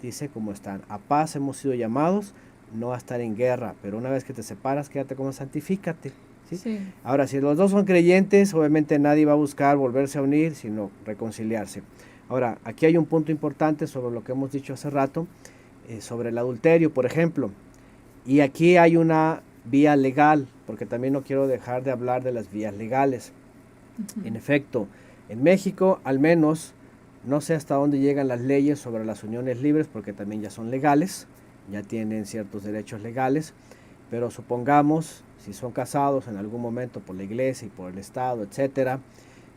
dice, como están. A paz hemos sido llamados, no a estar en guerra, pero una vez que te separas, quédate como santifícate. ¿Sí? Sí. Ahora, si los dos son creyentes, obviamente nadie va a buscar volverse a unir, sino reconciliarse. Ahora, aquí hay un punto importante sobre lo que hemos dicho hace rato, sobre el adulterio, por ejemplo. Y aquí hay una vía legal, porque también no quiero dejar de hablar de las vías legales. En efecto, en México, al menos, no sé hasta dónde llegan las leyes sobre las uniones libres, porque también ya son legales, ya tienen ciertos derechos legales, pero supongamos, si son casados en algún momento por la iglesia y por el Estado, etcétera,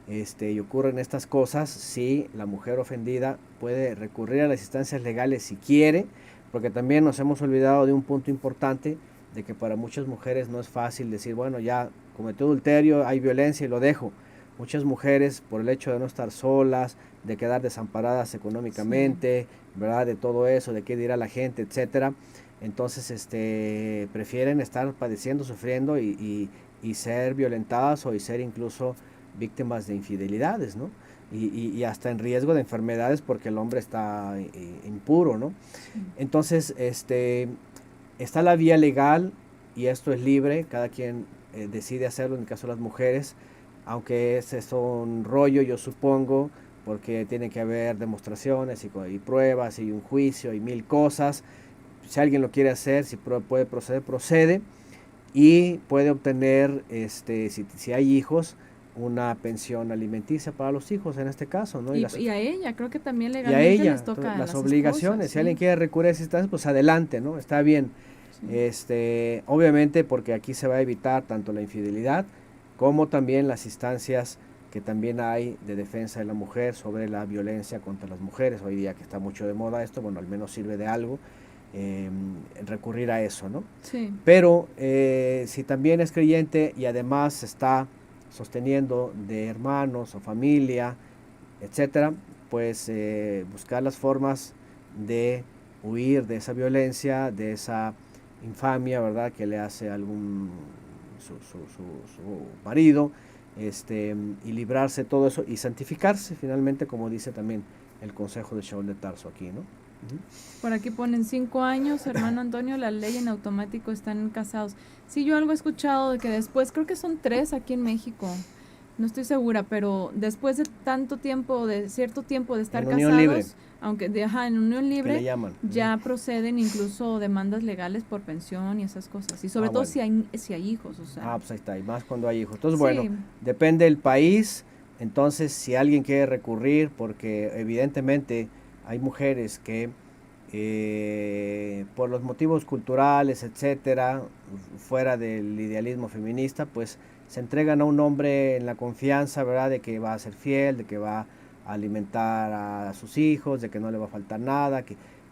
y ocurren estas cosas, sí, la mujer ofendida puede recurrir a las instancias legales si quiere, porque también nos hemos olvidado de un punto importante, de que para muchas mujeres no es fácil decir, bueno, ya cometí adulterio, hay violencia y lo dejo. Muchas mujeres, por el hecho de no estar solas, de quedar desamparadas económicamente, sí, ¿verdad? De todo eso, de qué dirá la gente, etcétera. Entonces, prefieren estar padeciendo, sufriendo y ser violentadas y ser incluso víctimas de infidelidades, ¿no? Y hasta en riesgo de enfermedades porque el hombre está impuro, ¿no? Entonces, está la vía legal y esto es libre, cada quien decide hacerlo, en el caso de las mujeres, aunque es un rollo, yo supongo, porque tiene que haber demostraciones y pruebas y un juicio y mil cosas. Si alguien lo quiere hacer, si puede proceder, procede, y puede obtener, si hay hijos, una pensión alimenticia para los hijos en este caso, ¿no? Y a ella, creo que también legalmente les toca las obligaciones, esposas, si alguien quiere recurrir a esas instancias, pues adelante, ¿no? Está bien. Sí. Obviamente porque aquí se va a evitar tanto la infidelidad como también las instancias que también hay de defensa de la mujer sobre la violencia contra las mujeres. Hoy día que está mucho de moda esto, bueno, al menos sirve de algo recurrir a eso, ¿no? Sí. Pero si también es creyente y además está sosteniendo de hermanos o familia, etcétera, pues buscar las formas de huir de esa violencia, de esa infamia, ¿verdad?, que le hace algún su marido, y librarse de todo eso y santificarse finalmente, como dice también el consejo de Shaul de Tarso aquí, ¿no? Por aquí ponen 5 años, hermano Antonio, la ley en automático están casados. Sí, yo algo he escuchado de que después, creo que son 3 aquí en México, no estoy segura, pero después de tanto tiempo, de cierto tiempo de estar casados, libre, aunque en unión libre, le llaman, ya proceden incluso demandas legales por pensión y esas cosas. Y sobre todo bueno, si hay hijos, o sea. Pues ahí está, y más cuando hay hijos. Entonces, sí, bueno, depende del país. Entonces, si alguien quiere recurrir, porque evidentemente hay mujeres que por los motivos culturales, etcétera, fuera del idealismo feminista, pues se entregan a un hombre en la confianza, ¿verdad?, de que va a ser fiel, de que va a alimentar a sus hijos, de que no le va a faltar nada,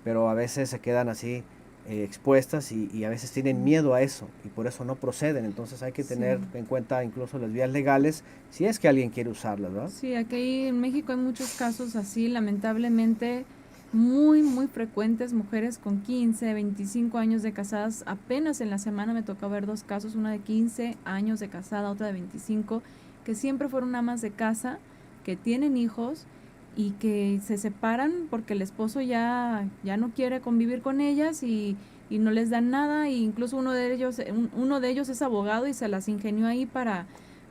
pero a veces se quedan así expuestas y a veces tienen miedo a eso y por eso no proceden. Entonces hay que tener en cuenta incluso las vías legales si es que alguien quiere usarlas, ¿verdad? Sí, aquí en México hay muchos casos así, lamentablemente. muy, muy frecuentes, mujeres con 15, 25 años de casadas. Apenas en la semana me tocó ver 2 casos, una de 15 años de casada, otra de 25, que siempre fueron amas de casa, que tienen hijos y que se separan porque el esposo ya no quiere convivir con ellas y no les dan nada, e incluso uno de ellos es abogado y se las ingenió ahí para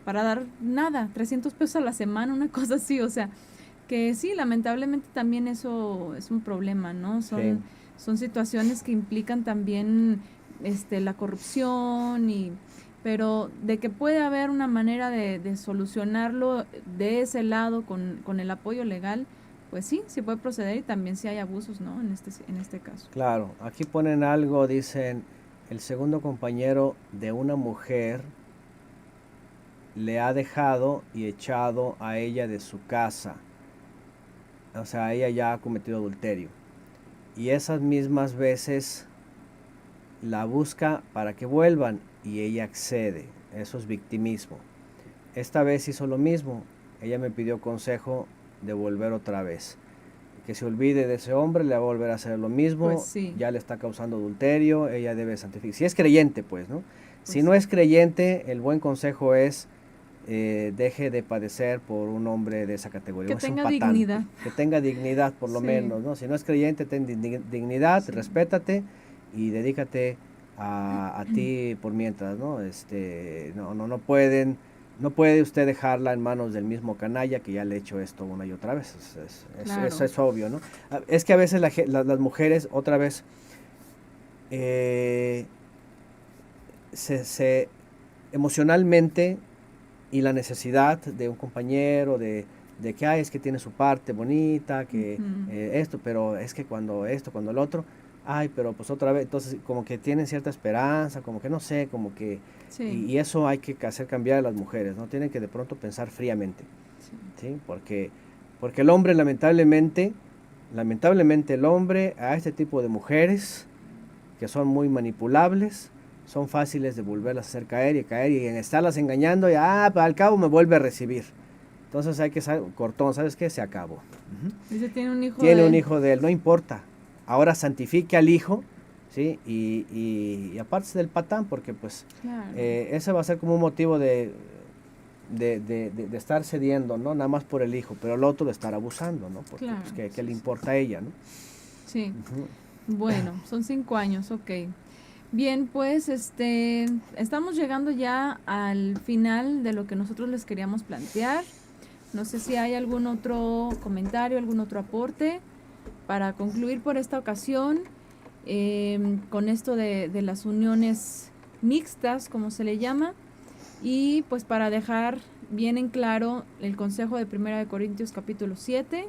dar nada, 300 pesos a la semana, una cosa así, o sea, que sí, lamentablemente también eso es un problema, ¿no? Son situaciones que implican también la corrupción, pero de que puede haber una manera de solucionarlo de ese lado con el apoyo legal, pues sí puede proceder, y también si hay abusos, ¿no? En este caso. Claro, aquí ponen algo, dicen, el segundo compañero de una mujer le ha dejado y echado a ella de su casa. O sea, ella ya ha cometido adulterio. Y esas mismas veces la busca para que vuelvan y ella accede. Eso es victimismo. Esta vez hizo lo mismo. Ella me pidió consejo de volver otra vez. Que se olvide de ese hombre, le va a volver a hacer lo mismo. Pues sí. Ya le está causando adulterio, ella debe santificar. Si es creyente, pues, ¿no? Pues si no es creyente, el buen consejo es deje de padecer por un hombre de esa categoría. Que tenga dignidad. Que tenga dignidad, por lo menos, ¿no? Si no es creyente, ten dignidad, respétate y dedícate a ti por mientras, ¿no? No puede usted dejarla en manos del mismo canalla que ya le ha hecho esto una y otra vez. Claro. Eso es obvio, ¿no? Es que a veces las mujeres, otra vez, se emocionalmente, y la necesidad de un compañero, de que es que tiene su parte bonita, que esto, pero es que cuando el otro, pero pues otra vez, entonces como que tienen cierta esperanza, como que no sé, como que, sí. y eso hay que hacer cambiar a las mujeres, ¿no? Tienen que de pronto pensar fríamente, ¿sí? Porque el hombre lamentablemente el hombre a este tipo de mujeres que son muy manipulables, son fáciles de volverlas a hacer caer y en estarlas engañando y al cabo me vuelve a recibir. Entonces hay que cortón, ¿sabes qué? Se acabó. Dice, tiene un hijo de él, no importa. Ahora santifique al hijo, ¿sí? Y aparte del patán, porque pues claro. Ese va a ser como un motivo de estar cediendo, ¿no? Nada más por el hijo, pero el otro de estar abusando, ¿no? Porque claro, pues, ¿qué le importa a ella, ¿no? Sí. Bueno, son 5 años, ok. Bien, pues estamos llegando ya al final de lo que nosotros les queríamos plantear. No sé si hay algún otro comentario, algún otro aporte para concluir por esta ocasión con esto de las uniones mixtas, como se le llama, y pues para dejar bien en claro el consejo de 1 Corintios capítulo 7,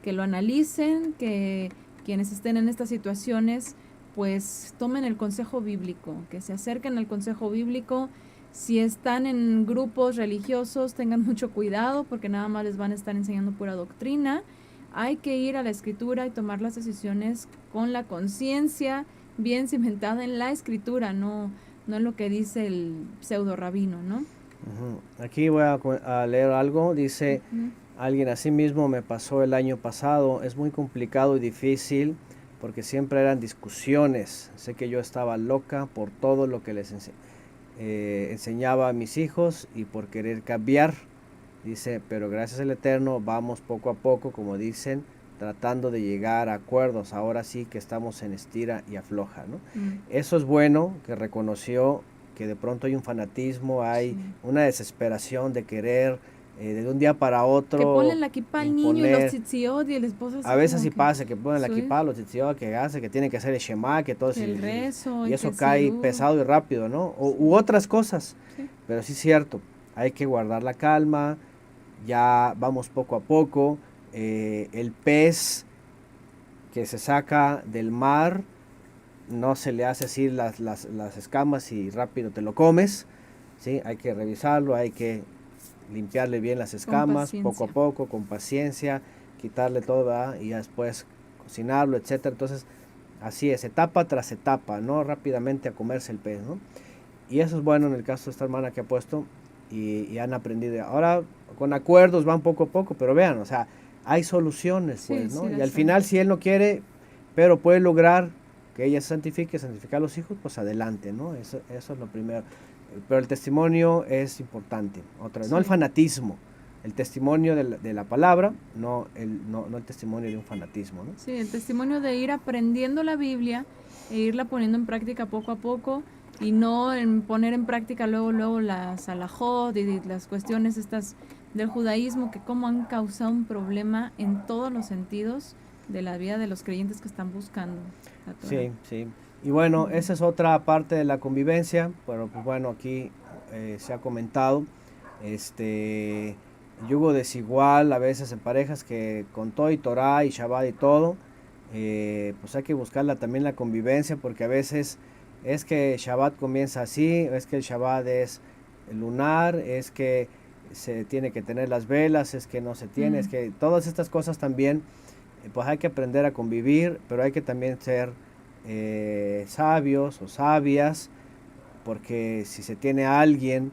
que lo analicen, que quienes estén en estas situaciones pues tomen el consejo bíblico, que se acerquen al consejo bíblico. Si están en grupos religiosos, tengan mucho cuidado porque nada más les van a estar enseñando pura doctrina. Hay que ir a la escritura y tomar las decisiones con la conciencia bien cimentada en la escritura, no en lo que dice el pseudo rabino, ¿no? Aquí voy a leer algo, dice alguien: así mismo me pasó el año pasado, es muy complicado y difícil porque siempre eran discusiones. Sé que yo estaba loca por todo lo que les enseñaba a mis hijos y por querer cambiar. Dice, pero gracias al Eterno vamos poco a poco, como dicen, tratando de llegar a acuerdos. Ahora sí que estamos en estira y afloja, ¿no? Eso es bueno, que reconoció que de pronto hay un fanatismo, hay una desesperación de querer de un día para otro. Que ponen la kippah al niño y los tzitziot y el esposo. A veces sí pasa que ponen la kippah, los tzitziot, que hace, que tienen que hacer el shema, que todo el rezo. Y eso cae pesado y rápido, ¿no? U otras cosas. Sí. Pero sí es cierto, hay que guardar la calma, ya vamos poco a poco. El pez que se saca del mar no se le hace así las escamas y rápido te lo comes, ¿sí? Hay que revisarlo, hay que limpiarle bien las escamas poco a poco, con paciencia, quitarle todo, ¿verdad? Y después cocinarlo, etcétera. Entonces así es, etapa tras etapa, no rápidamente a comerse el pez, ¿no? Y eso es bueno en el caso de esta hermana que ha puesto y han aprendido. Ahora con acuerdos van poco a poco, pero vean, o sea, hay soluciones, Sí, pues, ¿no? sí Y las al hay. final, si él no quiere, pero puede lograr que ella se santifique, santificar a los hijos, pues adelante, ¿no? Eso es lo primero. Pero el testimonio es importante, otra vez, no el Sí. fanatismo, el testimonio de la palabra, no el testimonio de un fanatismo, ¿no? Sí, el testimonio de ir aprendiendo la Biblia e irla poniendo en práctica poco a poco y no en poner en práctica luego las alajot y las cuestiones estas del judaísmo que como han causado un problema en todos los sentidos de la vida de los creyentes que están buscando la Torah. Sí, sí. Y bueno, esa es otra parte de la convivencia, pero pues bueno, aquí se ha comentado, yugo desigual a veces en parejas que con todo y Torah y Shabbat y todo, pues hay que buscarla también la convivencia, porque a veces es que Shabbat comienza así, es que el Shabbat es lunar, es que se tiene que tener las velas, es que no se tiene, es que todas estas cosas también, pues hay que aprender a convivir, pero hay que también ser sabios o sabias, porque si se tiene a alguien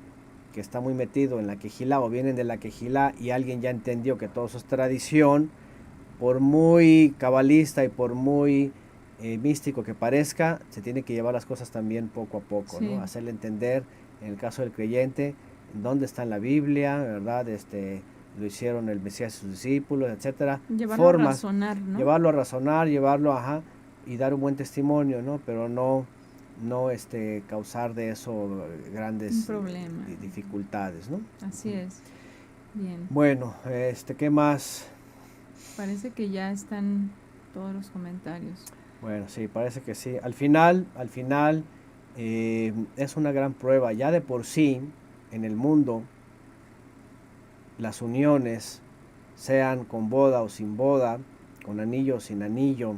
que está muy metido en la quejilá o vienen de la quejilá y alguien ya entendió que todo eso es tradición, por muy cabalista y por muy místico que parezca, se tiene que llevar las cosas también poco a poco, Sí. ¿no? Hacerle entender, en el caso del creyente, dónde está en la Biblia, ¿verdad? Lo hicieron el Mesías y sus discípulos, etcétera. Llevarlo a razonar, ¿no? Llevarlo a razonar, llevarlo, y dar un buen testimonio, ¿no? Pero no causar de eso grandes Un problema. dificultades, ¿no? Así es. Bien. Bueno, ¿qué más? Parece que ya están todos los comentarios. Bueno, sí, parece que sí. Al final, es una gran prueba. Ya de por sí, en el mundo, las uniones, sean con boda o sin boda, con anillo o sin anillo,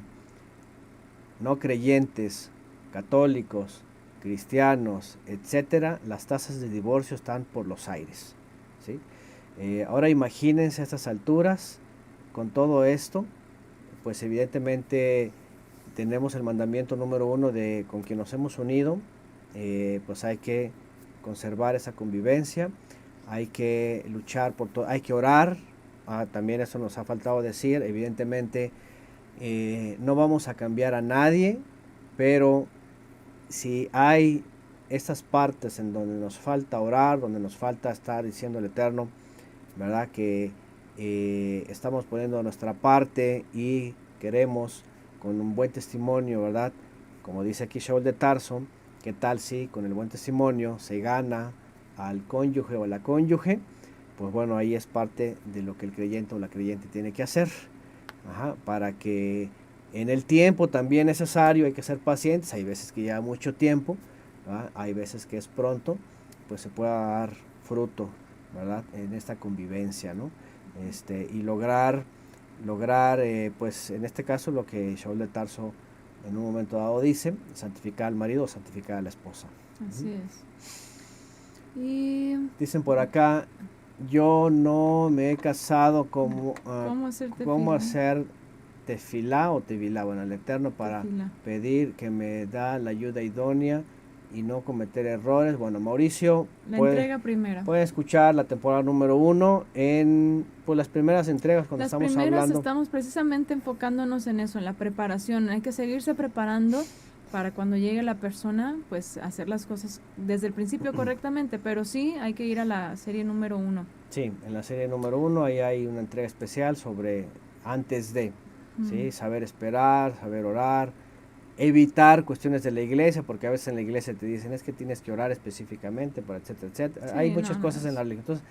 no creyentes, católicos, cristianos, etcétera, las tasas de divorcio están por los aires, ¿sí? Ahora imagínense a estas alturas, con todo esto, pues evidentemente tenemos el mandamiento número 1 de con quien nos hemos unido, pues hay que conservar esa convivencia, hay que luchar por todo, hay que orar, también eso nos ha faltado decir, evidentemente no vamos a cambiar a nadie, pero si hay estas partes en donde nos falta orar, donde nos falta estar diciendo al Eterno, ¿verdad? Que estamos poniendo nuestra parte y queremos con un buen testimonio, ¿verdad? Como dice aquí Shaul de Tarso, ¿qué tal si con el buen testimonio se gana al cónyuge o a la cónyuge? Pues bueno, ahí es parte de lo que el creyente o la creyente tiene que hacer, para que en el tiempo también necesario, hay que ser pacientes, hay veces que lleva mucho tiempo, ¿verdad? Hay veces que es pronto, pues se pueda dar fruto, ¿verdad? En esta convivencia, ¿no? Y lograr, pues en este caso lo que Shaul de Tarso en un momento dado dice, santificar al marido o santificar a la esposa. Así es. Y Dicen por acá, yo no me he casado como ¿Cómo hacer tefilá o tevilá, bueno, al Eterno para Tefilá. pedir que me da la ayuda idónea y no cometer errores. Bueno, Mauricio La entrega primera. puede escuchar la temporada número 1 en pues, las primeras entregas cuando Las estamos primeras hablando. estamos precisamente enfocándonos en eso, en la preparación. Hay que seguirse preparando para cuando llegue la persona, pues hacer las cosas desde el principio correctamente, pero sí hay que ir a la serie número 1. Sí, en la serie número 1 ahí hay una entrega especial sobre antes de, ¿sí? Saber esperar, saber orar, evitar cuestiones de la iglesia, porque a veces en la iglesia te dicen es que tienes que orar específicamente, para etcétera, etcétera. Sí, Hay muchas no, cosas no en la religión. Entonces,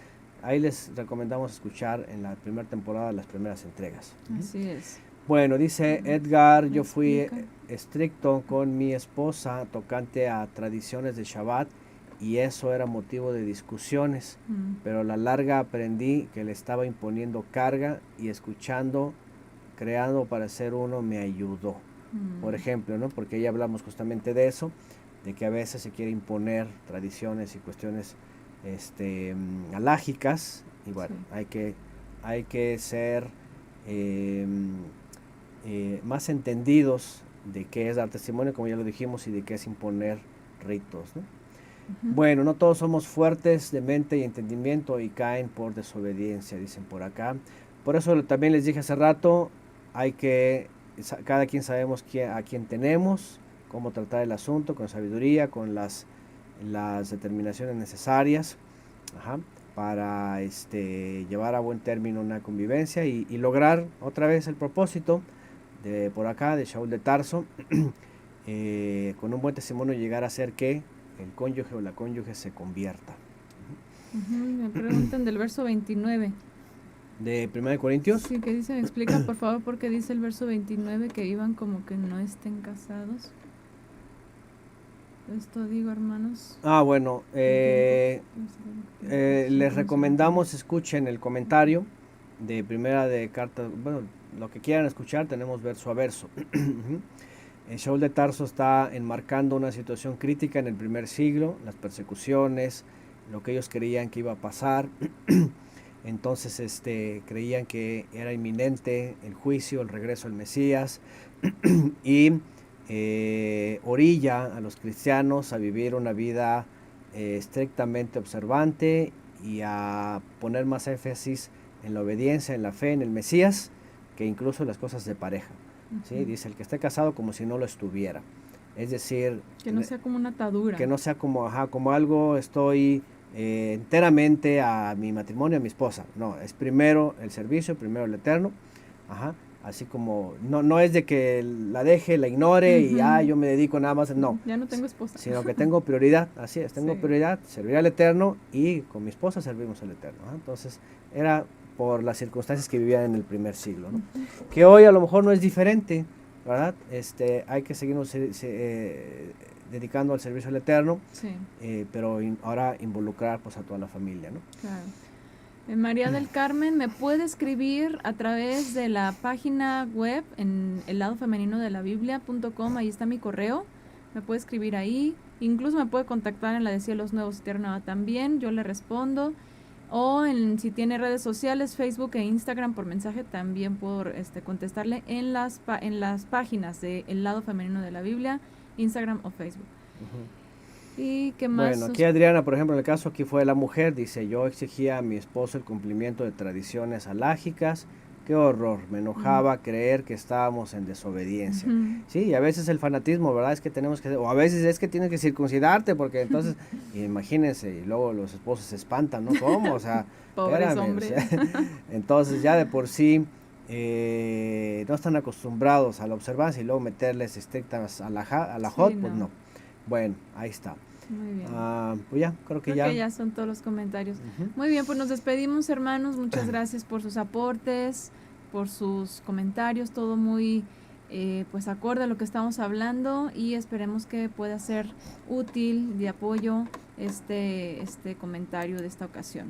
ahí les recomendamos escuchar en la primera temporada las primeras entregas. Así es. Bueno, dice Edgar, ¿Me yo fui explica? estricto con mi esposa tocante a tradiciones de Shabbat y eso era motivo de discusiones, pero a la larga aprendí que le estaba imponiendo carga y escuchando, creando para ser uno me ayudó. Por ejemplo, ¿no? Porque ya hablamos justamente de eso, de que a veces se quiere imponer tradiciones y cuestiones alágicas y bueno, Sí. hay que ser más entendidos de qué es dar testimonio, como ya lo dijimos, y de qué es imponer ritos, ¿no? Bueno, no todos somos fuertes de mente y entendimiento y caen por desobediencia, dicen por acá. Por eso también les dije hace rato, cada quien sabemos a quién tenemos, cómo tratar el asunto con sabiduría, con las determinaciones necesarias, ajá, para llevar a buen término una convivencia y lograr otra vez el propósito de por acá, de Shaul de Tarso, con un buen testimonio llegar a ser que el cónyuge o la cónyuge se convierta. Me preguntan del verso 29. ¿De 1 Corintios? Sí, que dice, explica por favor por qué dice el verso 29 que vivan como que no estén casados. Esto digo, hermanos. Bueno, les recomendamos escuchen el comentario de primera de carta, bueno, lo que quieran escuchar, tenemos verso a verso. Shaul de Tarso está enmarcando una situación crítica en el primer siglo, las persecuciones, lo que ellos creían que iba a pasar. Entonces creían que era inminente el juicio, el regreso del Mesías, y orilla a los cristianos a vivir una vida estrictamente observante y a poner más énfasis en la obediencia, en la fe, en el Mesías, que incluso en las cosas de pareja. ¿Sí? Dice, el que esté casado como si no lo estuviera. Es decir, que no sea como una atadura. Que no sea como algo estoy enteramente a mi matrimonio, a mi esposa. No, es primero el servicio, primero el eterno. Ajá. Así como, no es de que la deje, la ignore y yo me dedico nada más, no. Ya no tengo esposa. Sino que tengo prioridad, así es, tengo prioridad, servir al eterno y con mi esposa servimos al eterno. Entonces, era por las circunstancias que vivían en el primer siglo, ¿no? Que hoy a lo mejor no es diferente, ¿verdad? Hay que seguirnos dedicando al servicio al eterno, pero ahora involucrar pues a toda la familia, ¿no? Claro. María del Carmen, ¿me puede escribir a través de la página web en el lado femenino de la Biblia.com? Ahí está mi correo, me puede escribir ahí, incluso me puede contactar en la de Cielos Nuevos y Tierra Nueva también, yo le respondo, o si tiene redes sociales, Facebook e Instagram por mensaje, también puedo contestarle en las páginas de El Lado Femenino de la Biblia, Instagram o Facebook. ¿Y qué más? Bueno, aquí Adriana, por ejemplo, en el caso aquí fue la mujer, dice, yo exigía a mi esposo el cumplimiento de tradiciones alágicas, qué horror, me enojaba creer que estábamos en desobediencia. Sí, y a veces el fanatismo, ¿verdad? Es que tenemos que, o a veces es que tienes que circuncidarte, porque entonces, imagínense, y luego los esposos se espantan, ¿no? ¿Cómo? O sea, pobres hombres. O sea, entonces ya de por sí no están acostumbrados a la observancia y luego meterles estrictas a la pues no. Bueno, ahí está. Muy bien. Pues ya, creo que ya son todos los comentarios. Muy bien, pues nos despedimos, hermanos. Muchas gracias por sus aportes, por sus comentarios, todo muy pues acorde a lo que estamos hablando, y esperemos que pueda ser útil, de apoyo, este comentario de esta ocasión.